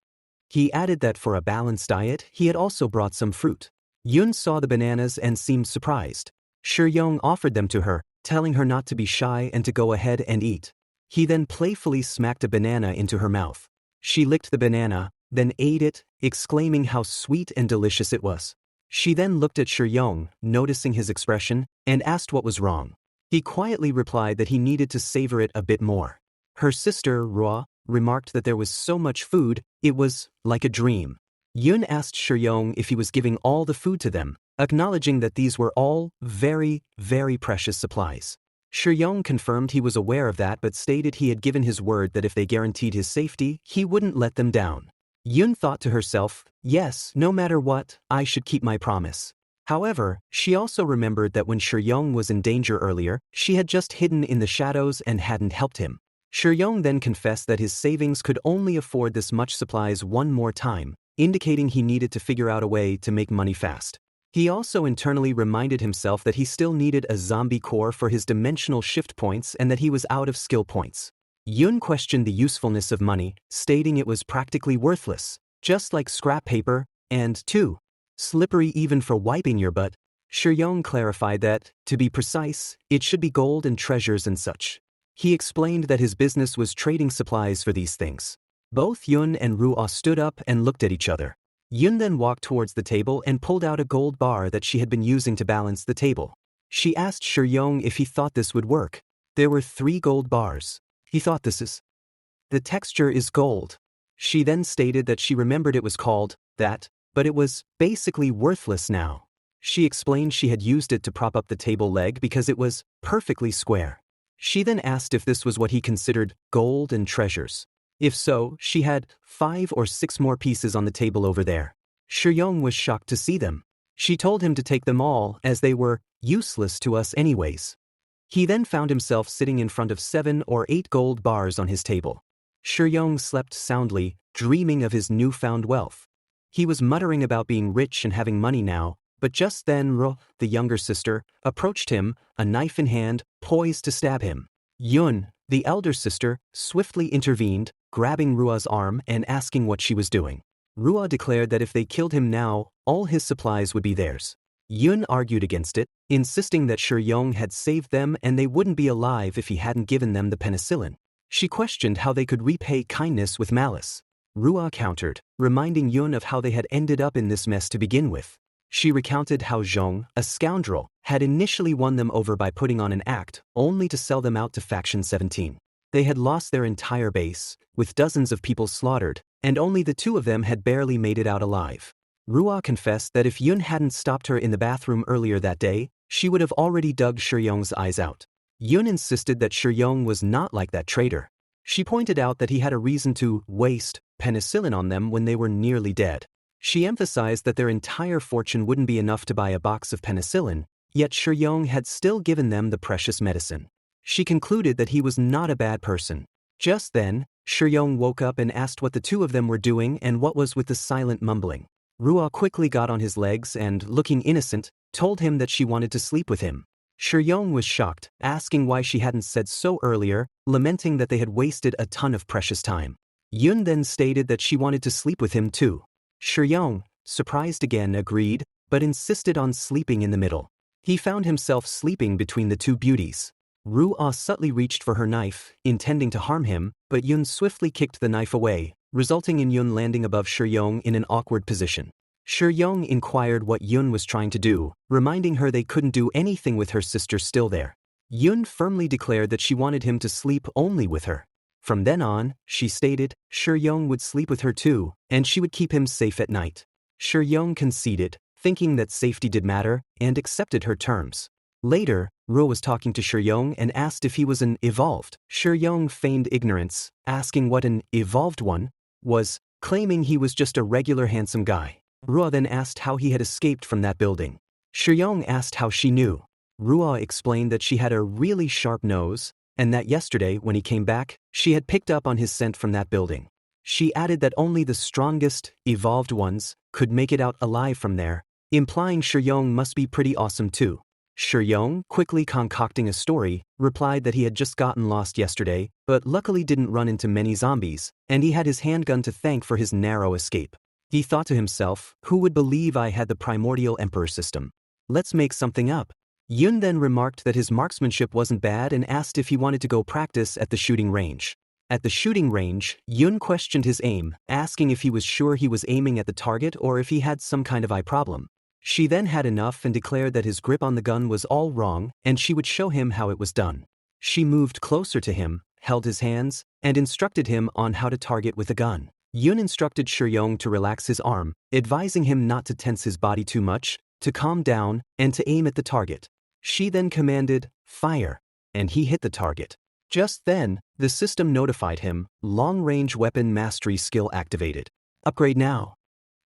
He added that for a balanced diet, he had also brought some fruit. Yun saw the bananas and seemed surprised. Shuyong offered them to her, telling her not to be shy and to go ahead and eat. He then playfully smacked a banana into her mouth. She licked the banana, then ate it, exclaiming how sweet and delicious it was. She then looked at Shuyong, noticing his expression, and asked what was wrong. He quietly replied that he needed to savor it a bit more. Her sister, Rua, remarked that there was so much food, it was like a dream. Yun asked Shuyong if he was giving all the food to them, acknowledging that these were all very, very precious supplies. Shuyong confirmed he was aware of that but stated he had given his word that if they guaranteed his safety, he wouldn't let them down. Yun thought to herself, yes, no matter what, I should keep my promise. However, she also remembered that when Shuyong was in danger earlier, she had just hidden in the shadows and hadn't helped him. Shuyong then confessed that his savings could only afford this much supplies one more time, indicating he needed to figure out a way to make money fast. He also internally reminded himself that he still needed a zombie core for his dimensional shift points and that he was out of skill points. Yun questioned the usefulness of money, stating it was practically worthless, just like scrap paper, and, too, slippery even for wiping your butt. Shuyong clarified that, to be precise, it should be gold and treasures and such. He explained that his business was trading supplies for these things. Both Yun and Ruo stood up and looked at each other. Yun then walked towards the table and pulled out a gold bar that she had been using to balance the table. She asked Shuyong if he thought this would work. There were 3 gold bars. He thought the texture is gold. She then stated that she remembered it was called that, but it was basically worthless now. She explained she had used it to prop up the table leg because it was perfectly square. She then asked if this was what he considered gold and treasures. If so, she had 5 or 6 more pieces on the table over there. Shuyong was shocked to see them. She told him to take them all as they were useless to us anyways. He then found himself sitting in front of 7 or 8 gold bars on his table. Shuyong slept soundly, dreaming of his newfound wealth. He was muttering about being rich and having money now, but just then Ro, the younger sister, approached him, a knife in hand, poised to stab him. Yun, the elder sister, swiftly intervened, grabbing Rua's arm and asking what she was doing. Rua declared that if they killed him now, all his supplies would be theirs. Yun argued against it, insisting that Shuyong had saved them and they wouldn't be alive if he hadn't given them the penicillin. She questioned how they could repay kindness with malice. Rua countered, reminding Yun of how they had ended up in this mess to begin with. She recounted how Zhong, a scoundrel, had initially won them over by putting on an act, only to sell them out to Faction 17. They had lost their entire base, with dozens of people slaughtered, and only the 2 of them had barely made it out alive. Rua confessed that if Yun hadn't stopped her in the bathroom earlier that day, she would have already dug Shuyong's eyes out. Yun insisted that Shuyong was not like that traitor. She pointed out that he had a reason to waste penicillin on them when they were nearly dead. She emphasized that their entire fortune wouldn't be enough to buy a box of penicillin, yet Shuyong had still given them the precious medicine. She concluded that he was not a bad person. Just then, Shuyong woke up and asked what the 2 of them were doing and what was with the silent mumbling. Rua quickly got on his legs and, looking innocent, told him that she wanted to sleep with him. Shuyong was shocked, asking why she hadn't said so earlier, lamenting that they had wasted a ton of precious time. Yun then stated that she wanted to sleep with him too. Shuyong, surprised again, agreed, but insisted on sleeping in the middle. He found himself sleeping between the 2 beauties. Ruo subtly reached for her knife, intending to harm him, but Yun swiftly kicked the knife away, resulting in Yun landing above Shuyong in an awkward position. Shuyong inquired what Yun was trying to do, reminding her they couldn't do anything with her sister still there. Yun firmly declared that she wanted him to sleep only with her. From then on, she stated, Shuyong would sleep with her too, and she would keep him safe at night. Shuyong conceded, thinking that safety did matter, and accepted her terms. Later, Ruo was talking to Shuyong and asked if he was an evolved. Shuyong feigned ignorance, asking what an evolved one was, claiming he was just a regular handsome guy. Ruo then asked how he had escaped from that building. Shuyong asked how she knew. Ruo explained that she had a really sharp nose, and that yesterday, when he came back, she had picked up on his scent from that building. She added that only the strongest, evolved ones could make it out alive from there, implying Shuyong must be pretty awesome too. Shuyong, quickly concocting a story, replied that he had just gotten lost yesterday, but luckily didn't run into many zombies, and he had his handgun to thank for his narrow escape. He thought to himself, who would believe I had the primordial emperor system? Let's make something up. Yun then remarked that his marksmanship wasn't bad and asked if he wanted to go practice at the shooting range. At the shooting range, Yun questioned his aim, asking if he was sure he was aiming at the target or if he had some kind of eye problem. She then had enough and declared that his grip on the gun was all wrong and she would show him how it was done. She moved closer to him, held his hands, and instructed him on how to target with a gun. Yun instructed Shuyong to relax his arm, advising him not to tense his body too much, to calm down, and to aim at the target. She then commanded, "Fire," and he hit the target. Just then, the system notified him, long-range weapon mastery skill activated. Upgrade now.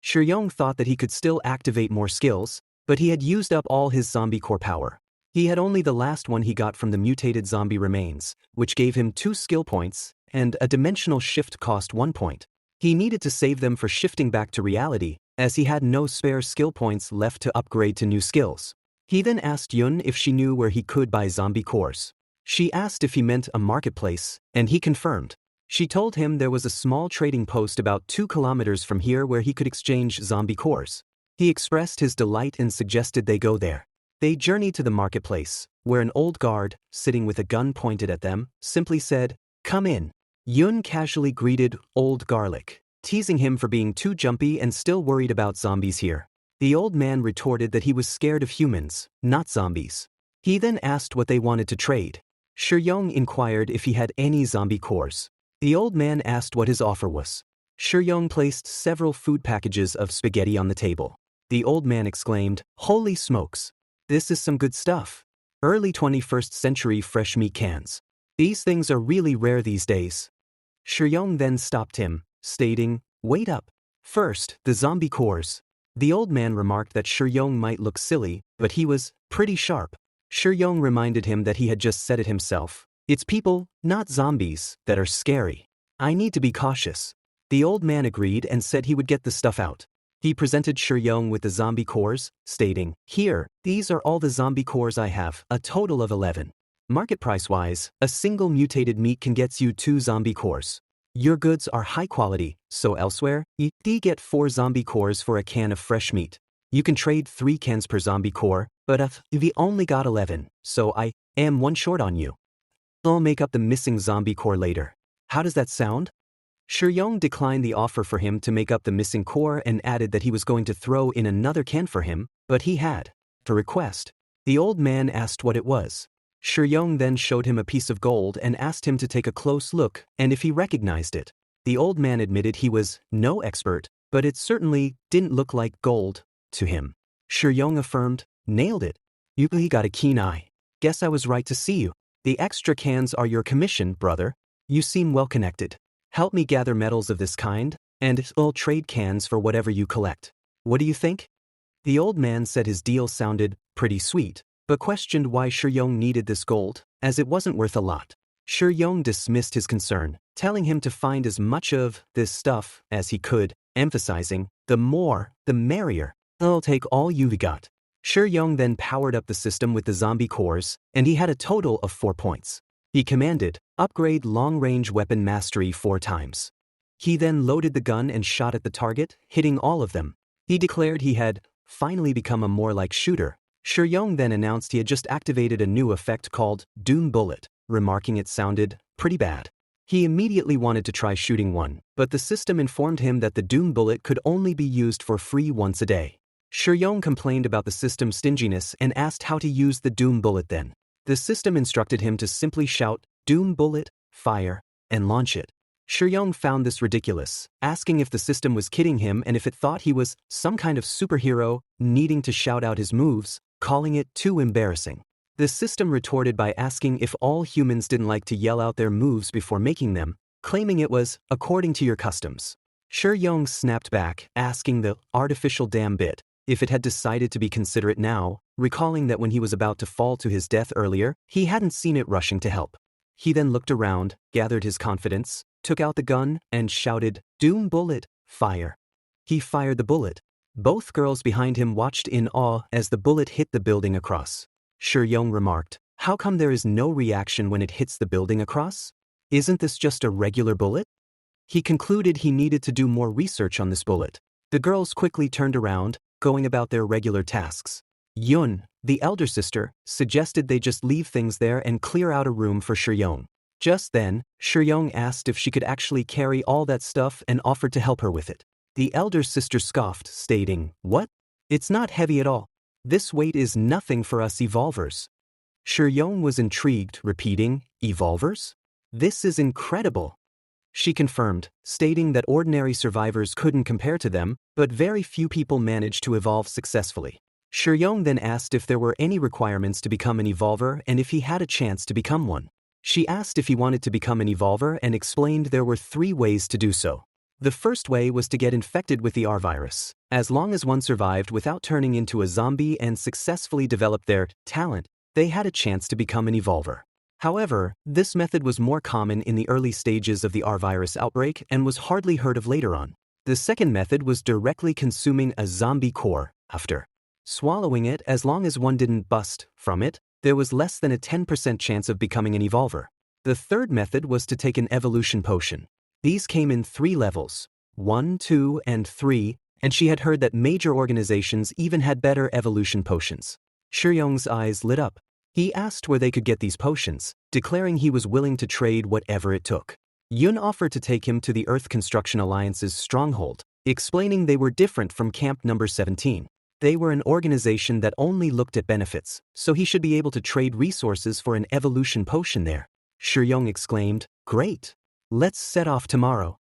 Shuyong thought that he could still activate more skills, but he had used up all his zombie core power. He had only the last one he got from the mutated zombie remains, which gave him 2 skill points, and a dimensional shift cost 1 point. He needed to save them for shifting back to reality, as he had no spare skill points left to upgrade to new skills. He then asked Yun if she knew where he could buy zombie cores. She asked if he meant a marketplace, and he confirmed. She told him there was a small trading post about 2 kilometers from here where he could exchange zombie cores. He expressed his delight and suggested they go there. They journeyed to the marketplace, where an old guard, sitting with a gun pointed at them, simply said, "Come in." Yun casually greeted Old Garlic, teasing him for being too jumpy and still worried about zombies here. The old man retorted that he was scared of humans, not zombies. He then asked what they wanted to trade. Shuyong inquired if he had any zombie cores. The old man asked what his offer was. Shuyong placed several food packages of spaghetti on the table. The old man exclaimed, "Holy smokes! This is some good stuff. Early 21st century fresh meat cans. These things are really rare these days." Shuyong then stopped him, stating, "Wait up. First, the zombie cores." The old man remarked that Shuyong might look silly, but he was pretty sharp. Shuyong reminded him that he had just said it himself. "It's people, not zombies, that are scary. I need to be cautious." The old man agreed and said he would get the stuff out. He presented Shuyong with the zombie cores, stating, "Here, these are all the zombie cores I have, a total of 11. Market price-wise, a single mutated meat can get you 2 zombie cores. Your goods are high quality, so elsewhere, you get 4 zombie cores for a can of fresh meat. You can trade 3 cans per zombie core, but we only got 11, so I am 1 short on you. I'll make up the missing zombie core later. How does that sound?" Shuyong declined the offer for him to make up the missing core and added that he was going to throw in another can for him, but he had a request. The old man asked what it was. Shuyong then showed him a piece of gold and asked him to take a close look and if he recognized it. The old man admitted he was no expert, but it certainly didn't look like gold to him. Shuyong affirmed, "Nailed it. You got a keen eye. Guess I was right to see you. The extra cans are your commission, brother. You seem well connected. Help me gather metals of this kind, and I'll trade cans for whatever you collect. What do you think?" The old man said his deal sounded pretty sweet, but questioned why Shuyong needed this gold, as it wasn't worth a lot. Shuyong dismissed his concern, telling him to find as much of this stuff as he could, emphasizing, "The more, the merrier. I'll take all you've got." Shuyong then powered up the system with the zombie cores, and he had a total of 4 points. He commanded, "Upgrade long-range weapon mastery 4 times." He then loaded the gun and shot at the target, hitting all of them. He declared he had finally become a more like shooter. Shuyong then announced he had just activated a new effect called Doom Bullet, remarking it sounded pretty bad. He immediately wanted to try shooting one, but the system informed him that the Doom Bullet could only be used for free once a day. Shuyong complained about the system's stinginess and asked how to use the Doom Bullet then. The system instructed him to simply shout, "Doom Bullet, fire," and launch it. Shuyong found this ridiculous, asking if the system was kidding him and if it thought he was some kind of superhero, needing to shout out his moves, calling it too embarrassing. The system retorted by asking if all humans didn't like to yell out their moves before making them, claiming it was according to your customs. Shuyong snapped back, asking the artificial damn bit if it had decided to be considerate now, recalling that when he was about to fall to his death earlier, he hadn't seen it rushing to help. He then looked around, gathered his confidence, took out the gun, and shouted, "Doom bullet, fire." He fired the bullet. Both girls behind him watched in awe as the bullet hit the building across. Shuyong remarked, "How come there is no reaction when it hits the building across? Isn't this just a regular bullet?" He concluded he needed to do more research on this bullet. The girls quickly turned around, going about their regular tasks. Yun, the elder sister, suggested they just leave things there and clear out a room for Shuyong. Just then, Shuyong asked if she could actually carry all that stuff and offered to help her with it. The elder sister scoffed, stating, "What? It's not heavy at all. This weight is nothing for us evolvers." Shuyong was intrigued, repeating, "Evolvers? This is incredible." She confirmed, stating that ordinary survivors couldn't compare to them, but very few people managed to evolve successfully. Shuyong then asked if there were any requirements to become an evolver and if he had a chance to become one. She asked if he wanted to become an evolver and explained there were 3 ways to do so. The first way was to get infected with the R virus. As long as one survived without turning into a zombie and successfully developed their talent, they had a chance to become an evolver. However, this method was more common in the early stages of the R virus outbreak and was hardly heard of later on. The second method was directly consuming a zombie core. After swallowing it, as long as one didn't bust from it, there was less than a 10% chance of becoming an evolver. The third method was to take an evolution potion. These came in 3 levels, 1, 2, and 3, and she had heard that major organizations even had better evolution potions. Shuyong's eyes lit up. He asked where they could get these potions, declaring he was willing to trade whatever it took. Yun offered to take him to the Earth Construction Alliance's stronghold, explaining they were different from Camp Number 17. They were an organization that only looked at benefits, so he should be able to trade resources for an evolution potion there. Shuyong exclaimed, "Great! Let's set off tomorrow."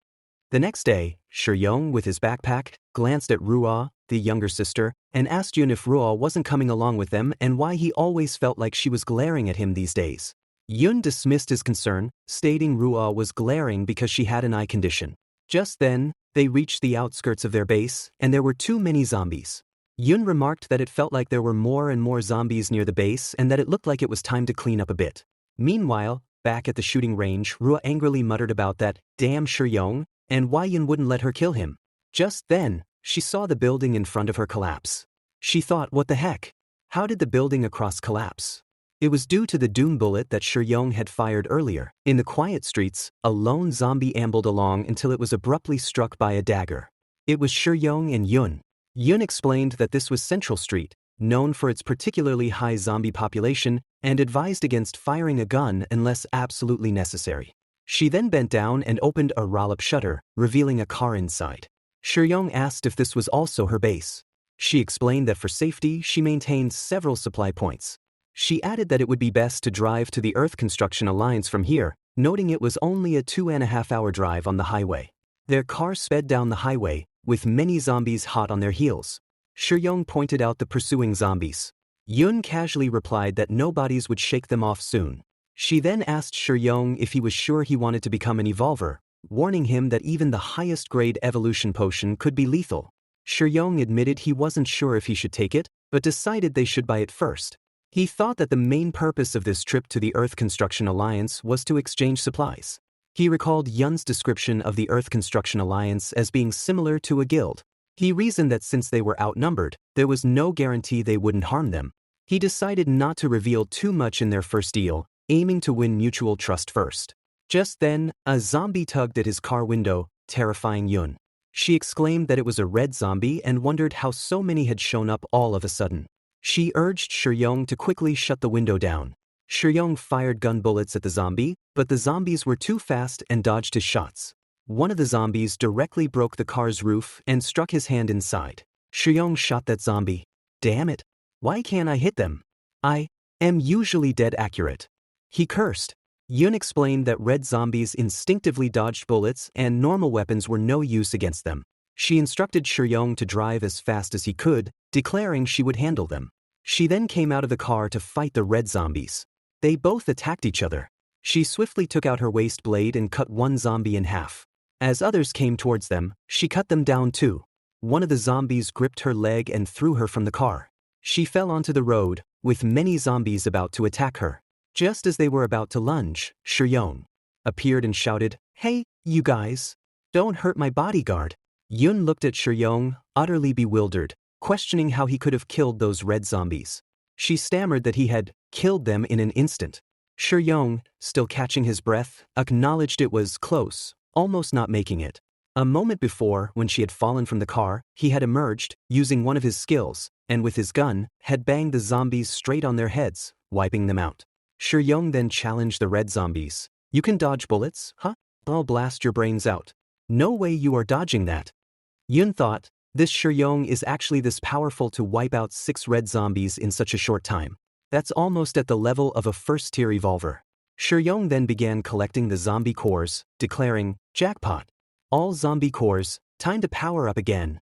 The next day, Shuyong, with his backpack, glanced at Ruo, the younger sister, and asked Yun if Ruo wasn't coming along with them and why he always felt like she was glaring at him these days. Yun dismissed his concern, stating Ruo was glaring because she had an eye condition. Just then, they reached the outskirts of their base, and there were too many zombies. Yun remarked that it felt like there were more and more zombies near the base and that it looked like it was time to clean up a bit. Meanwhile, back at the shooting range, Ruo angrily muttered about that damn Shuyong and why Yun wouldn't let her kill him. Just then, she saw the building in front of her collapse. She thought, what the heck? How did the building across collapse? It was due to the doom bullet that Shuyong had fired earlier. In the quiet streets, a lone zombie ambled along until it was abruptly struck by a dagger. It was Shuyong and Yun. Yun explained that this was Central Street, known for its particularly high zombie population, and advised against firing a gun unless absolutely necessary. She then bent down and opened a roll-up shutter, revealing a car inside. Shuyong asked if this was also her base. She explained that for safety, she maintained several supply points. She added that it would be best to drive to the Earth Construction Alliance from here, noting it was only a 2.5-hour drive on the highway. Their car sped down the highway, with many zombies hot on their heels. Shuyong pointed out the pursuing zombies. Yun casually replied that no bodies would shake them off soon. She then asked Shuyong if he was sure he wanted to become an evolver, warning him that even the highest grade evolution potion could be lethal. Shuyong admitted he wasn't sure if he should take it, but decided they should buy it first. He thought that the main purpose of this trip to the Earth Construction Alliance was to exchange supplies. He recalled Yun's description of the Earth Construction Alliance as being similar to a guild. He reasoned that since they were outnumbered, there was no guarantee they wouldn't harm them. He decided not to reveal too much in their first deal, aiming to win mutual trust first. Just then, a zombie tugged at his car window, terrifying Yun. She exclaimed that it was a red zombie and wondered how so many had shown up all of a sudden. She urged Shuyong to quickly shut the window down. Shuyong fired gun bullets at the zombie, but the zombies were too fast and dodged his shots. One of the zombies directly broke the car's roof and struck his hand inside. Shuyong shot that zombie. Damn it! Why can't I hit them? I am usually dead accurate. He cursed. Yun explained that red zombies instinctively dodged bullets and normal weapons were no use against them. She instructed Shuyong to drive as fast as he could, declaring she would handle them. She then came out of the car to fight the red zombies. They both attacked each other. She swiftly took out her waist blade and cut one zombie in half. As others came towards them, she cut them down too. One of the zombies gripped her leg and threw her from the car. She fell onto the road, with many zombies about to attack her. Just as they were about to lunge, Shuyong appeared and shouted, "Hey, you guys! Don't hurt my bodyguard!" Yun looked at Shuyong, utterly bewildered, questioning how he could have killed those red zombies. She stammered that he had killed them in an instant. Shuyong, still catching his breath, acknowledged it was close, almost not making it. A moment before, when she had fallen from the car, he had emerged, using one of his skills, and with his gun, had banged the zombies straight on their heads, wiping them out. Shuyong then challenged the red zombies. "You can dodge bullets, huh? I'll blast your brains out." "No way you are dodging that." Yun thought, this Shuyong is actually this powerful to wipe out 6 red zombies in such a short time. That's almost at the level of a first-tier revolver. Shuyong then began collecting the zombie cores, declaring, "Jackpot. All zombie cores, time to power up again."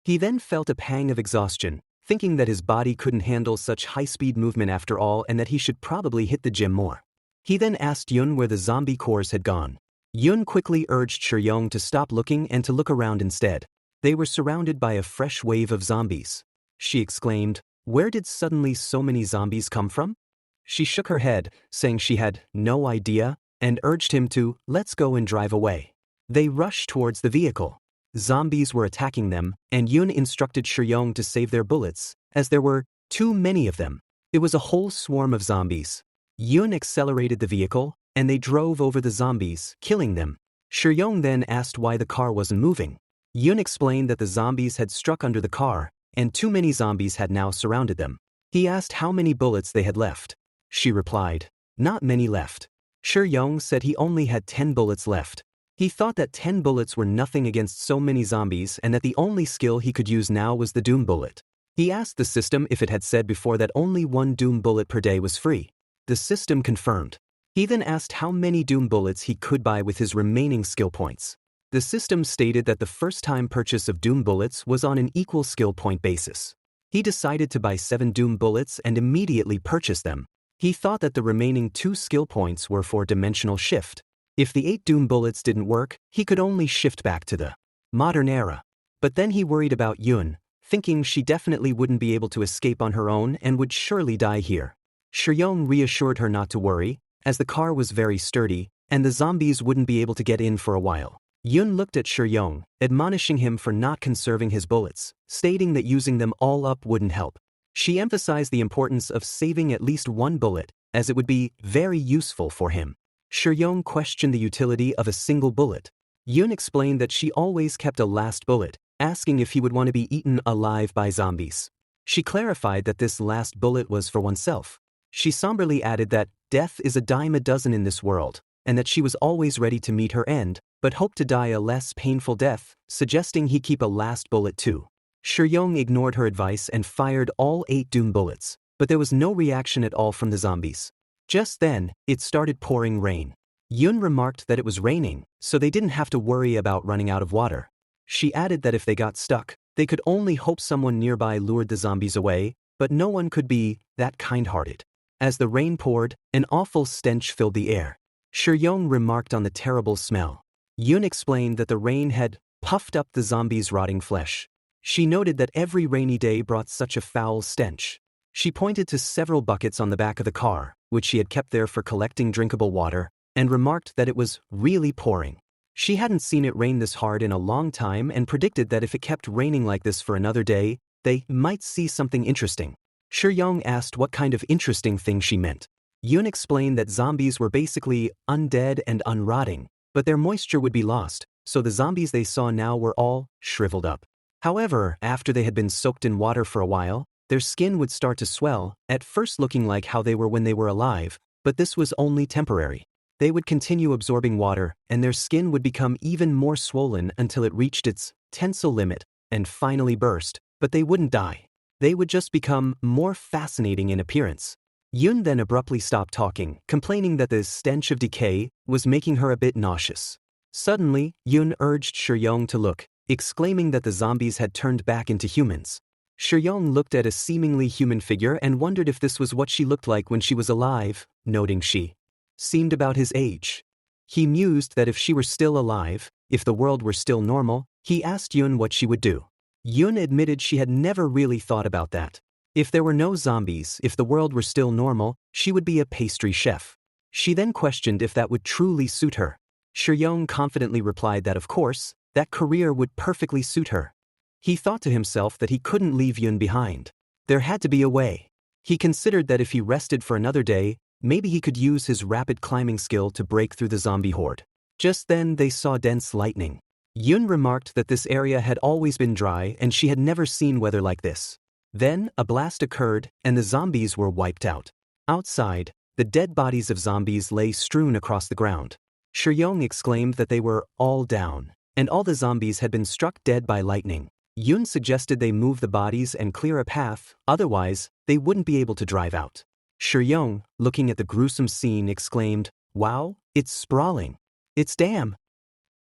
He then felt a pang of exhaustion, thinking that his body couldn't handle such high-speed movement after all and that he should probably hit the gym more. He then asked Yun where the zombie cores had gone. Yun quickly urged Shuyong to stop looking and to look around instead. They were surrounded by a fresh wave of zombies. She exclaimed, "Where did suddenly so many zombies come from?" She shook her head, saying she had no idea, and urged him to, "Let's go and drive away." They rushed towards the vehicle. Zombies were attacking them, and Yun instructed Shuyong to save their bullets, as there were too many of them. It was a whole swarm of zombies. Yun accelerated the vehicle, and they drove over the zombies, killing them. Shuyong then asked why the car wasn't moving. Yun explained that the zombies had struck under the car, and too many zombies had now surrounded them. He asked how many bullets they had left. She replied, "Not many left." Shuyong said he only had 10 bullets left. He thought that 10 bullets were nothing against so many zombies and that the only skill he could use now was the Doom Bullet. He asked the system if it had said before that only 1 Doom Bullet per day was free. The system confirmed. He then asked how many Doom Bullets he could buy with his remaining skill points. The system stated that the first-time purchase of Doom Bullets was on an equal skill point basis. He decided to buy 7 Doom Bullets and immediately purchase them. He thought that the remaining 2 skill points were for dimensional shift. If the 8 Doom Bullets didn't work, he could only shift back to the modern era. But then he worried about Yun, thinking she definitely wouldn't be able to escape on her own and would surely die here. Shuyong reassured her not to worry, as the car was very sturdy, and the zombies wouldn't be able to get in for a while. Yun looked at Shuyong, admonishing him for not conserving his bullets, stating that using them all up wouldn't help. She emphasized the importance of saving at least 1 bullet, as it would be very useful for him. Shuyong questioned the utility of a single bullet. Yun explained that she always kept a last bullet, asking if he would want to be eaten alive by zombies. She clarified that this last bullet was for oneself. She somberly added that death is a dime a dozen in this world, and that she was always ready to meet her end, but hoped to die a less painful death, suggesting he keep a last bullet too. Shuyong ignored her advice and fired all 8 Doom Bullets, but there was no reaction at all from the zombies. Just then, it started pouring rain. Yun remarked that it was raining, so they didn't have to worry about running out of water. She added that if they got stuck, they could only hope someone nearby lured the zombies away, but no one could be that kind-hearted. As the rain poured, an awful stench filled the air. Shuyong remarked on the terrible smell. Yun explained that the rain had puffed up the zombies' rotting flesh. She noted that every rainy day brought such a foul stench. She pointed to several buckets on the back of the car, which she had kept there for collecting drinkable water, and remarked that it was really pouring. She hadn't seen it rain this hard in a long time and predicted that if it kept raining like this for another day, they might see something interesting. Shuyong asked what kind of interesting thing she meant. Yun explained that zombies were basically undead and unrotting, but their moisture would be lost, so the zombies they saw now were all shriveled up. However, after they had been soaked in water for a while, their skin would start to swell, at first looking like how they were when they were alive, but this was only temporary. They would continue absorbing water, and their skin would become even more swollen until it reached its tensile limit, and finally burst, but they wouldn't die. They would just become more fascinating in appearance. Yun then abruptly stopped talking, complaining that the stench of decay was making her a bit nauseous. Suddenly, Yun urged Shuyong to look, exclaiming that the zombies had turned back into humans. Shuyong looked at a seemingly human figure and wondered if this was what she looked like when she was alive, noting she seemed about his age. He mused that if she were still alive, if the world were still normal, he asked Yun what she would do. Yun admitted she had never really thought about that. If there were no zombies, if the world were still normal, she would be a pastry chef. She then questioned if that would truly suit her. Shuyong confidently replied that of course, that career would perfectly suit her. He thought to himself that he couldn't leave Yun behind. There had to be a way. He considered that if he rested for another day, maybe he could use his rapid climbing skill to break through the zombie horde. Just then they saw dense lightning. Yun remarked that this area had always been dry and she had never seen weather like this. Then, a blast occurred, and the zombies were wiped out. Outside, the dead bodies of zombies lay strewn across the ground. Shuyong exclaimed that they were all down, and all the zombies had been struck dead by lightning. Yun suggested they move the bodies and clear a path, otherwise, they wouldn't be able to drive out. Shuyong, looking at the gruesome scene, exclaimed, "Wow, it's sprawling. It's damn."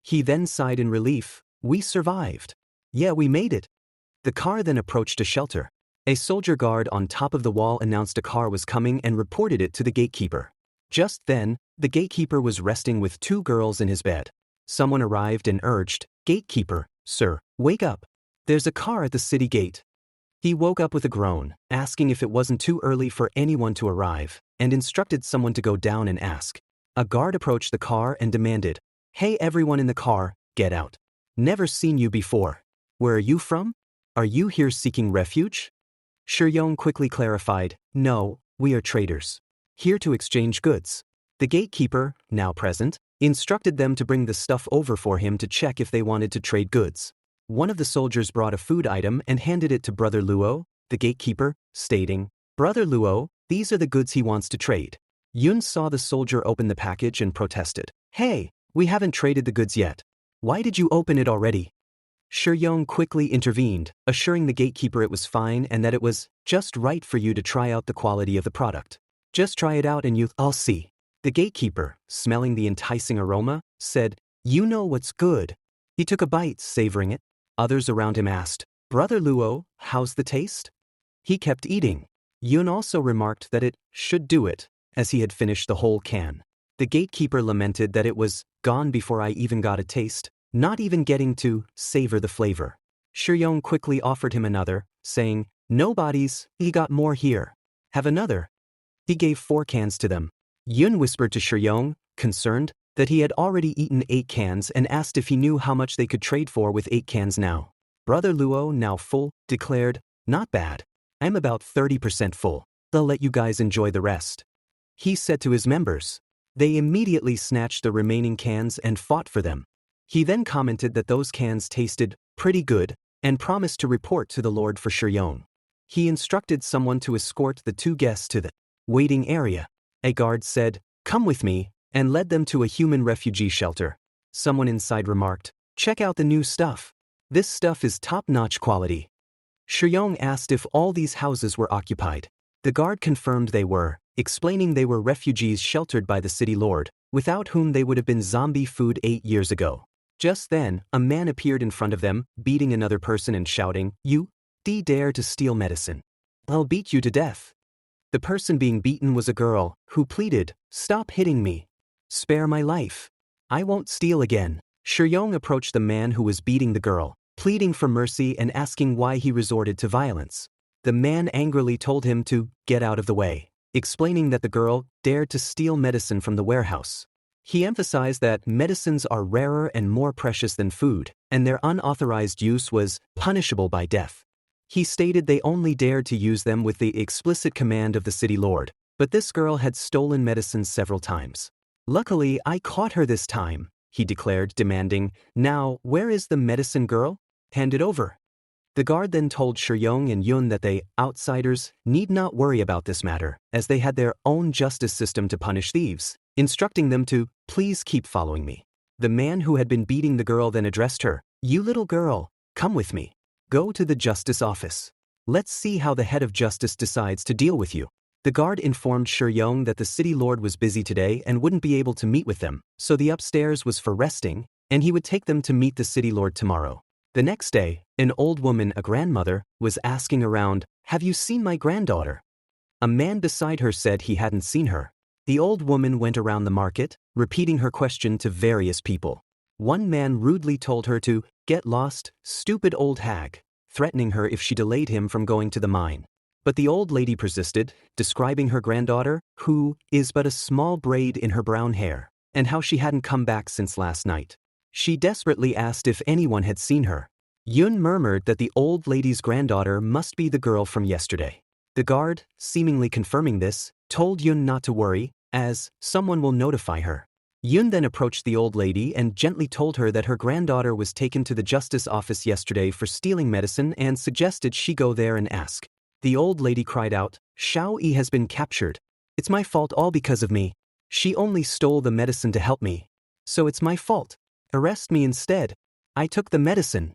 He then sighed in relief, "We survived. Yeah, we made it." The car then approached a shelter. A soldier guard on top of the wall announced a car was coming and reported it to the gatekeeper. Just then, the gatekeeper was resting with two girls in his bed. Someone arrived and urged, "Gatekeeper, sir, wake up. There's a car at the city gate." He woke up with a groan, asking if it wasn't too early for anyone to arrive, and instructed someone to go down and ask. A guard approached the car and demanded, "Hey everyone in the car, get out. Never seen you before. Where are you from? Are you here seeking refuge?" Shuyong quickly clarified, "No, we are traders. Here to exchange goods." The gatekeeper, now present, instructed them to bring the stuff over for him to check if they wanted to trade goods. One of the soldiers brought a food item and handed it to Brother Luo, the gatekeeper, stating, "Brother Luo, these are the goods he wants to trade." Yun saw the soldier open the package and protested, "Hey, we haven't traded the goods yet. Why did you open it already?" Shuyong quickly intervened, assuring the gatekeeper it was fine and that it was just right for you to try out the quality of the product. "Just try it out and I'll see." The gatekeeper, smelling the enticing aroma, said, "You know what's good." He took a bite, savoring it. Others around him asked, "Brother Luo, how's the taste?" He kept eating. Yun also remarked that it should do it, as he had finished the whole can. The gatekeeper lamented that it was gone before I even got a taste, not even getting to savor the flavor. Shuyong quickly offered him another, saying, "No bodies, he got more here. Have another." He gave 4 cans to them. Yun whispered to Shuyong, concerned, that he had already eaten 8 cans and asked if he knew how much they could trade for with 8 cans now. Brother Luo, now full, declared, "Not bad. I'm about 30% full. They'll let you guys enjoy the rest." He said to his members. They immediately snatched the remaining cans and fought for them. He then commented that those cans tasted pretty good and promised to report to the Lord for Shuyong. He instructed someone to escort the 2 guests to the waiting area. A guard said, "Come with me," and led them to a human refugee shelter. Someone inside remarked, "Check out the new stuff. This stuff is top-notch quality." Shuyong asked if all these houses were occupied. The guard confirmed they were, explaining they were refugees sheltered by the city lord, without whom they would have been zombie food 8 years ago. Just then, a man appeared in front of them, beating another person and shouting, "You dare to steal medicine. I'll beat you to death." The person being beaten was a girl, who pleaded, "Stop hitting me. Spare my life. I won't steal again." Shuyong approached the man who was beating the girl, pleading for mercy and asking why he resorted to violence. The man angrily told him to get out of the way, explaining that the girl dared to steal medicine from the warehouse. He emphasized that medicines are rarer and more precious than food, and their unauthorized use was punishable by death. He stated they only dared to use them with the explicit command of the city lord, but this girl had stolen medicines several times. "Luckily, I caught her this time," he declared, demanding, "Now, where is the medicine girl? Hand it over." The guard then told Shuyong and Yun that they, outsiders, need not worry about this matter, as they had their own justice system to punish thieves, instructing them to please keep following me. The man who had been beating the girl then addressed her, "You little girl, come with me. Go to the justice office. Let's see how the head of justice decides to deal with you." The guard informed Shuyong that the city lord was busy today and wouldn't be able to meet with them, so the upstairs was for resting, and he would take them to meet the city lord tomorrow. The next day, an old woman, a grandmother, was asking around, "Have you seen my granddaughter?" A man beside her said he hadn't seen her. The old woman went around the market, repeating her question to various people. One man rudely told her to get lost, stupid old hag, threatening her if she delayed him from going to the mine. But the old lady persisted, describing her granddaughter, who is but a small braid in her brown hair, and how she hadn't come back since last night. She desperately asked if anyone had seen her. Yun murmured that the old lady's granddaughter must be the girl from yesterday. The guard, seemingly confirming this, told Yun not to worry, as someone will notify her. Yun then approached the old lady and gently told her that her granddaughter was taken to the justice office yesterday for stealing medicine and suggested she go there and ask. The old lady cried out, "Xiao Yi has been captured. It's my fault, all because of me. She only stole the medicine to help me. So it's my fault. Arrest me instead. I took the medicine."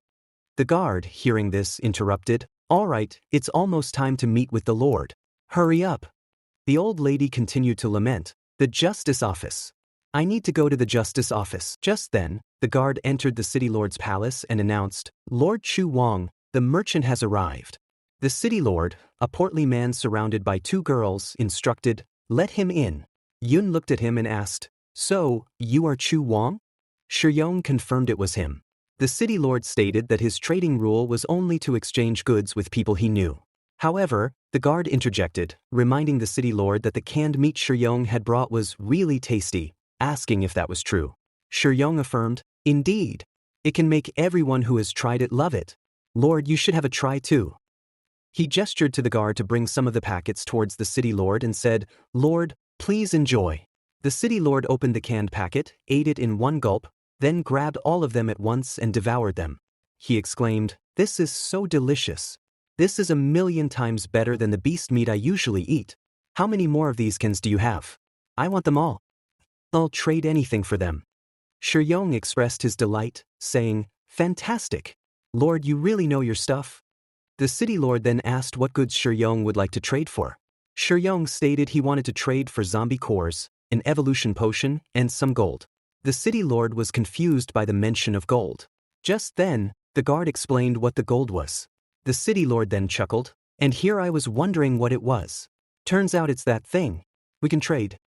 The guard, hearing this, interrupted, "All right, it's almost time to meet with the Lord. Hurry up." The old lady continued to lament, "The justice office. I need to go to the justice office." Just then, the guard entered the city lord's palace and announced, "Lord Chu Wang, the merchant has arrived." The city lord, a portly man surrounded by two girls, instructed, "Let him in." Yun looked at him and asked, "So, you are Chu Wang?" Shuyong confirmed it was him. The city lord stated that his trading rule was only to exchange goods with people he knew. However, the guard interjected, reminding the city lord that the canned meat Shuyong had brought was really tasty, asking if that was true. Shuyong affirmed, "Indeed. It can make everyone who has tried it love it. Lord, you should have a try too." He gestured to the guard to bring some of the packets towards the city lord and said, "Lord, please enjoy." The city lord opened the canned packet, ate it in one gulp, then grabbed all of them at once and devoured them. He exclaimed, "This is so delicious. This is 1,000,000 times better than the beast meat I usually eat. How many more of these cans do you have? I want them all. I'll trade anything for them." Shuyong expressed his delight, saying, "Fantastic. Lord, you really know your stuff." The city lord then asked what goods Shuyong would like to trade for. Shuyong stated he wanted to trade for zombie cores, an evolution potion, and some gold. The city lord was confused by the mention of gold. Just then, the guard explained what the gold was. The city lord then chuckled, "And here I was wondering what it was. Turns out it's that thing. We can trade.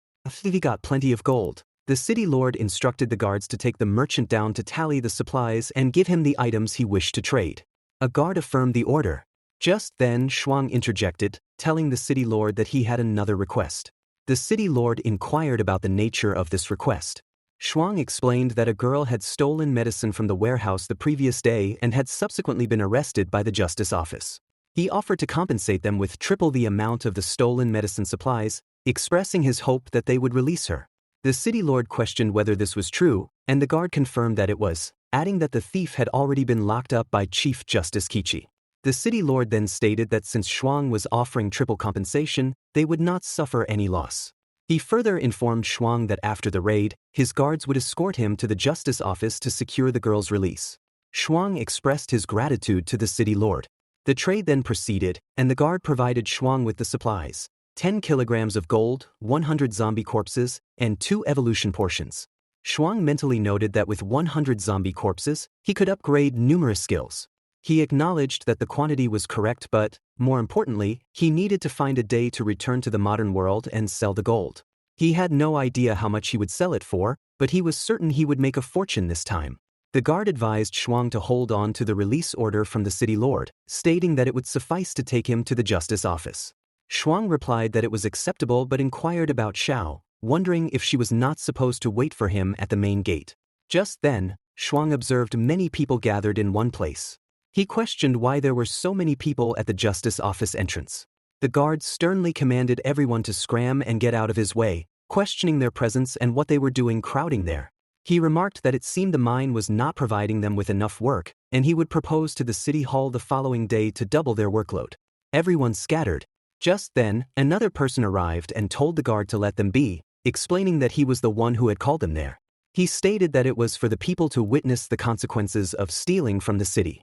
We got plenty of gold." The city lord instructed the guards to take the merchant down to tally the supplies and give him the items he wished to trade. A guard affirmed the order. Just then Shuang interjected, telling the city lord that he had another request. The city lord inquired about the nature of this request. Shuang explained that a girl had stolen medicine from the warehouse the previous day and had subsequently been arrested by the justice office. He offered to compensate them with triple the amount of the stolen medicine supplies, expressing his hope that they would release her. The city lord questioned whether this was true, and the guard confirmed that it was, adding that the thief had already been locked up by Chief Justice Kichi. The city lord then stated that since Shuang was offering triple compensation, they would not suffer any loss. He further informed Shuang that after the raid, his guards would escort him to the justice office to secure the girl's release. Shuang expressed his gratitude to the city lord. The trade then proceeded, and the guard provided Shuang with the supplies: 10 kilograms of gold, 100 zombie corpses, and 2 evolution portions. Shuang mentally noted that with 100 zombie corpses, he could upgrade numerous skills. He acknowledged that the quantity was correct, but, more importantly, he needed to find a day to return to the modern world and sell the gold. He had no idea how much he would sell it for, but he was certain he would make a fortune this time. The guard advised Shuang to hold on to the release order from the city lord, stating that it would suffice to take him to the justice office. Shuang replied that it was acceptable but inquired about Xiao, wondering if she was not supposed to wait for him at the main gate. Just then, Shuang observed many people gathered in one place. He questioned why there were so many people at the justice office entrance. The guard sternly commanded everyone to scram and get out of his way, questioning their presence and what they were doing crowding there. He remarked that it seemed the mine was not providing them with enough work, and he would propose to the city hall the following day to double their workload. Everyone scattered. Just then, another person arrived and told the guard to let them be, explaining that he was the one who had called them there. He stated that it was for the people to witness the consequences of stealing from the city.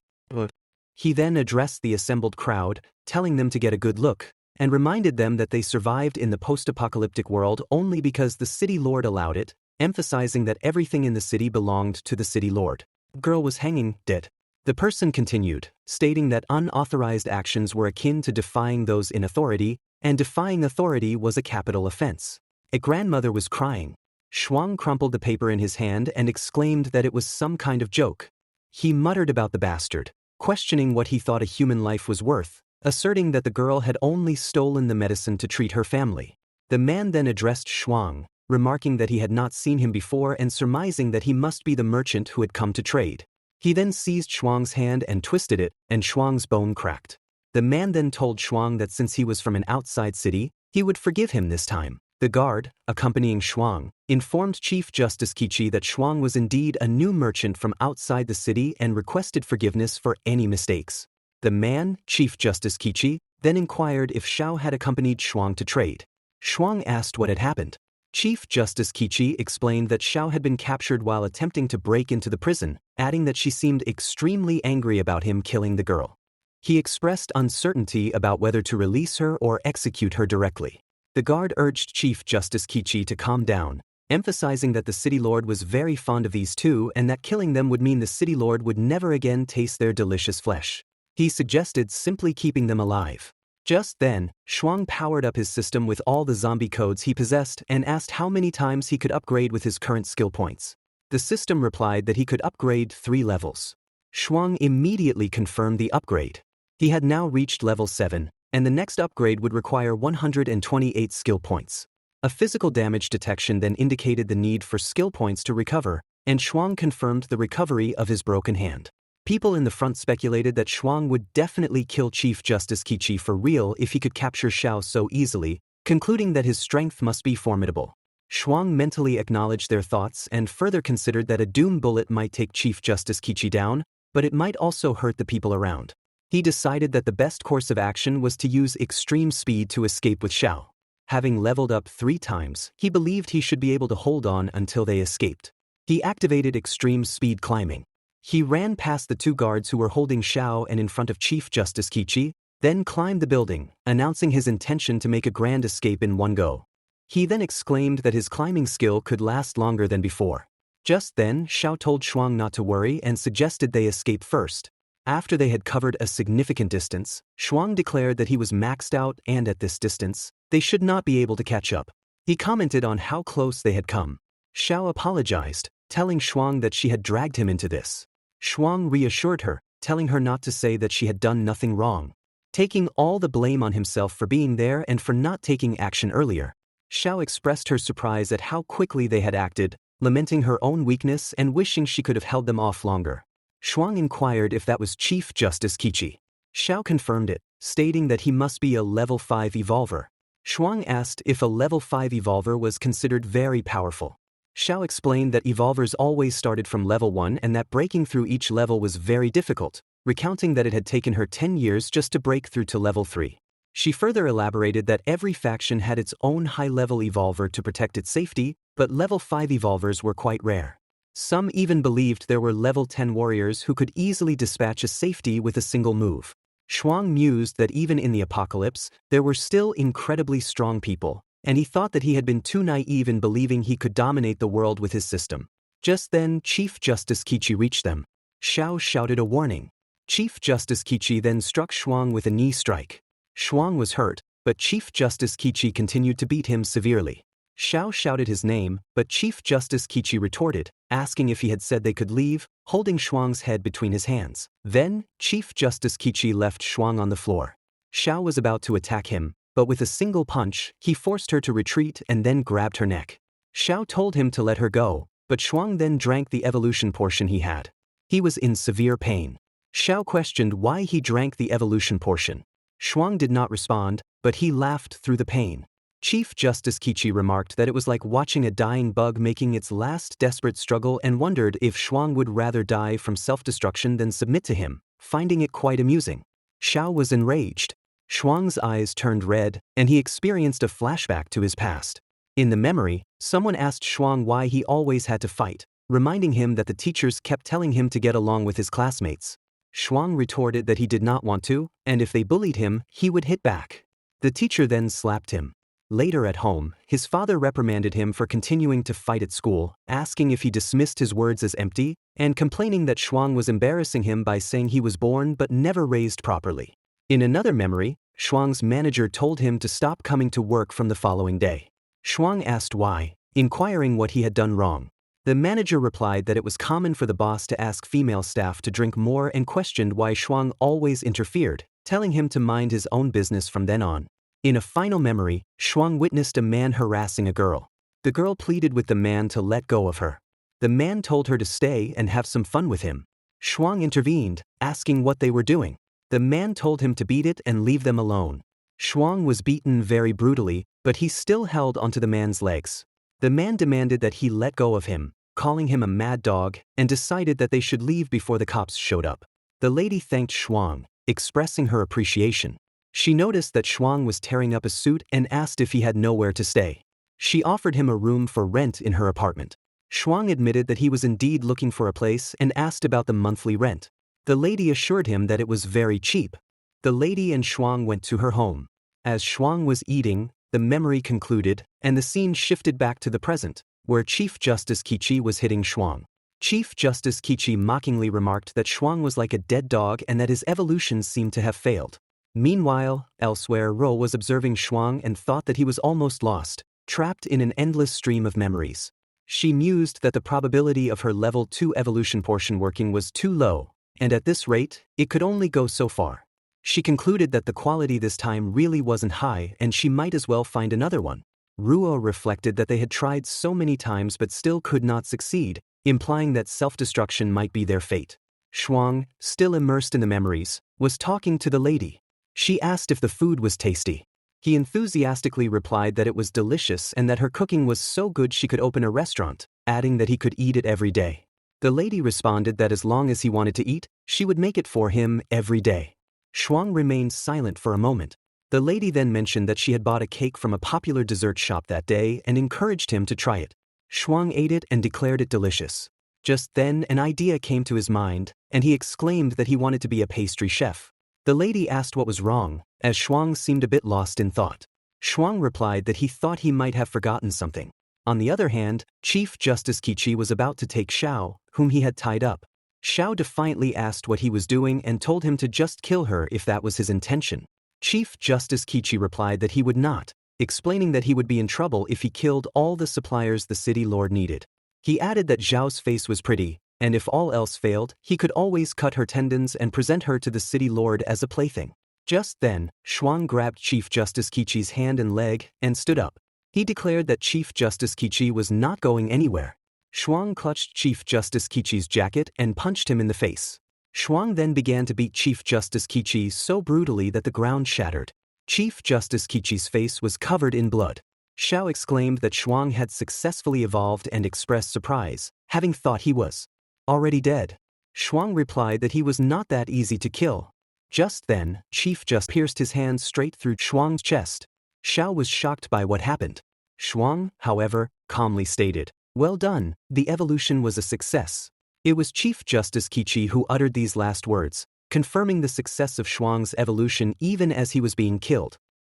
He then addressed the assembled crowd, telling them to get a good look, and reminded them that they survived in the post-apocalyptic world only because the city lord allowed it, emphasizing that everything in the city belonged to the city lord. The girl was hanging dead. The person continued, stating that unauthorized actions were akin to defying those in authority, and defying authority was a capital offense. A grandmother was crying. Shuang crumpled the paper in his hand and exclaimed that it was some kind of joke. He muttered about the bastard, questioning what he thought a human life was worth, asserting that the girl had only stolen the medicine to treat her family. The man then addressed Shuang, remarking that he had not seen him before and surmising that he must be the merchant who had come to trade. He then seized Shuang's hand and twisted it, and Shuang's bone cracked. The man then told Shuang that since he was from an outside city, he would forgive him this time. The guard, accompanying Shuang, informed Chief Justice Qiqi that Shuang was indeed a new merchant from outside the city and requested forgiveness for any mistakes. The man, Chief Justice Qiqi, then inquired if Xiao had accompanied Shuang to trade. Shuang asked what had happened. Chief Justice Qiqi explained that Xiao had been captured while attempting to break into the prison, adding that she seemed extremely angry about him killing the girl. He expressed uncertainty about whether to release her or execute her directly. The guard urged Chief Justice Qiqi to calm down, emphasizing that the city lord was very fond of these two and that killing them would mean the city lord would never again taste their delicious flesh. He suggested simply keeping them alive. Just then, Shuang powered up his system with all the zombie codes he possessed and asked how many times he could upgrade with his current skill points. The system replied that he could upgrade 3 levels. Shuang immediately confirmed the upgrade. He had now reached level 7, and the next upgrade would require 128 skill points. A physical damage detection then indicated the need for skill points to recover, and Shuang confirmed the recovery of his broken hand. People in the front speculated that Shuang would definitely kill Chief Justice Qiqi for real if he could capture Xiao so easily, concluding that his strength must be formidable. Shuang mentally acknowledged their thoughts and further considered that a doom bullet might take Chief Justice Qiqi down, but it might also hurt the people around. He decided that the best course of action was to use extreme speed to escape with Xiao. Having leveled up 3 times, he believed he should be able to hold on until they escaped. He activated extreme speed climbing. He ran past the 2 guards who were holding Xiao and in front of Chief Justice Qiqi, then climbed the building, announcing his intention to make a grand escape in one go. He then exclaimed that his climbing skill could last longer than before. Just then, Xiao told Shuang not to worry and suggested they escape first. After they had covered a significant distance, Shuang declared that he was maxed out and at this distance, they should not be able to catch up. He commented on how close they had come. Xiao apologized, telling Shuang that she had dragged him into this. Shuang reassured her, telling her not to say that she had done nothing wrong. Taking all the blame on himself for being there and for not taking action earlier, Xiao expressed her surprise at how quickly they had acted, lamenting her own weakness and wishing she could have held them off longer. Shuang inquired if that was Chief Justice Qiqi. Xiao confirmed it, stating that he must be a level 5 evolver. Shuang asked if a level 5 evolver was considered very powerful. Xiao explained that evolvers always started from level 1 and that breaking through each level was very difficult, recounting that it had taken her 10 years just to break through to level 3. She further elaborated that every faction had its own high-level evolver to protect its safety, but level 5 evolvers were quite rare. Some even believed there were level 10 warriors who could easily dispatch a safety with a single move. Shuang mused that even in the apocalypse, there were still incredibly strong people, and he thought that he had been too naive in believing he could dominate the world with his system. Just then, Chief Justice Qiqi reached them. Xiao shouted a warning. Chief Justice Qiqi then struck Shuang with a knee strike. Shuang was hurt, but Chief Justice Qiqi continued to beat him severely. Xiao shouted his name, but Chief Justice Qiqi retorted, asking if he had said they could leave, holding Shuang's head between his hands. Then, Chief Justice Qiqi left Shuang on the floor. Xiao was about to attack him, but with a single punch, he forced her to retreat and then grabbed her neck. Xiao told him to let her go, but Shuang then drank the evolution portion he had. He was in severe pain. Xiao questioned why he drank the evolution portion. Shuang did not respond, but he laughed through the pain. Chief Justice Qiqi remarked that it was like watching a dying bug making its last desperate struggle and wondered if Shuang would rather die from self-destruction than submit to him, finding it quite amusing. Xiao was enraged. Shuang's eyes turned red, and he experienced a flashback to his past. In the memory, someone asked Shuang why he always had to fight, reminding him that the teachers kept telling him to get along with his classmates. Shuang retorted that he did not want to, and if they bullied him, he would hit back. The teacher then slapped him. Later at home, his father reprimanded him for continuing to fight at school, asking if he dismissed his words as empty, and complaining that Shuang was embarrassing him by saying he was born but never raised properly. In another memory, Shuang's manager told him to stop coming to work from the following day. Shuang asked why, inquiring what he had done wrong. The manager replied that it was common for the boss to ask female staff to drink more and questioned why Shuang always interfered, telling him to mind his own business from then on. In a final memory, Shuang witnessed a man harassing a girl. The girl pleaded with the man to let go of her. The man told her to stay and have some fun with him. Shuang intervened, asking what they were doing. The man told him to beat it and leave them alone. Shuang was beaten very brutally, but he still held onto the man's legs. The man demanded that he let go of him, calling him a mad dog, and decided that they should leave before the cops showed up. The lady thanked Shuang, expressing her appreciation. She noticed that Shuang was tearing up a suit and asked if he had nowhere to stay. She offered him a room for rent in her apartment. Shuang admitted that he was indeed looking for a place and asked about the monthly rent. The lady assured him that it was very cheap. The lady and Shuang went to her home. As Shuang was eating, the memory concluded, and the scene shifted back to the present, where Chief Justice Qiqi was hitting Shuang. Chief Justice Qiqi mockingly remarked that Shuang was like a dead dog and that his evolution seemed to have failed. Meanwhile, elsewhere, Ro was observing Shuang and thought that he was almost lost, trapped in an endless stream of memories. She mused that the probability of her level 2 evolution portion working was too low, and at this rate, it could only go so far. She concluded that the quality this time really wasn't high and she might as well find another one. Ruo reflected that they had tried so many times but still could not succeed, implying that self-destruction might be their fate. Shuang, still immersed in the memories, was talking to the lady. She asked if the food was tasty. He enthusiastically replied that it was delicious and that her cooking was so good she could open a restaurant, adding that he could eat it every day. The lady responded that as long as he wanted to eat, she would make it for him every day. Shuang remained silent for a moment. The lady then mentioned that she had bought a cake from a popular dessert shop that day and encouraged him to try it. Shuang ate it and declared it delicious. Just then an idea came to his mind, and he exclaimed that he wanted to be a pastry chef. The lady asked what was wrong, as Shuang seemed a bit lost in thought. Shuang replied that he thought he might have forgotten something. On the other hand, Chief Justice Qiqi was about to take Xiao, whom he had tied up. Xiao defiantly asked what he was doing and told him to just kill her if that was his intention. Chief Justice Qiqi replied that he would not, explaining that he would be in trouble if he killed all the suppliers the city lord needed. He added that Xiao's face was pretty, and if all else failed, he could always cut her tendons and present her to the city lord as a plaything. Just then, Shuang grabbed Chief Justice Qiqi's hand and leg and stood up. He declared that Chief Justice Qiqi was not going anywhere. Shuang clutched Chief Justice Qiqi's jacket and punched him in the face. Shuang then began to beat Chief Justice Qiqi so brutally that the ground shattered. Chief Justice Qiqi's face was covered in blood. Xiao exclaimed that Shuang had successfully evolved and expressed surprise, having thought he was already dead. Shuang replied that he was not that easy to kill. Just then, Chief Justice pierced his hand straight through Shuang's chest. Xiao was shocked by what happened. Shuang, however, calmly stated, "Well done, the evolution was a success." It was Chief Justice Qiqi who uttered these last words, confirming the success of Shuang's evolution even as he was being killed.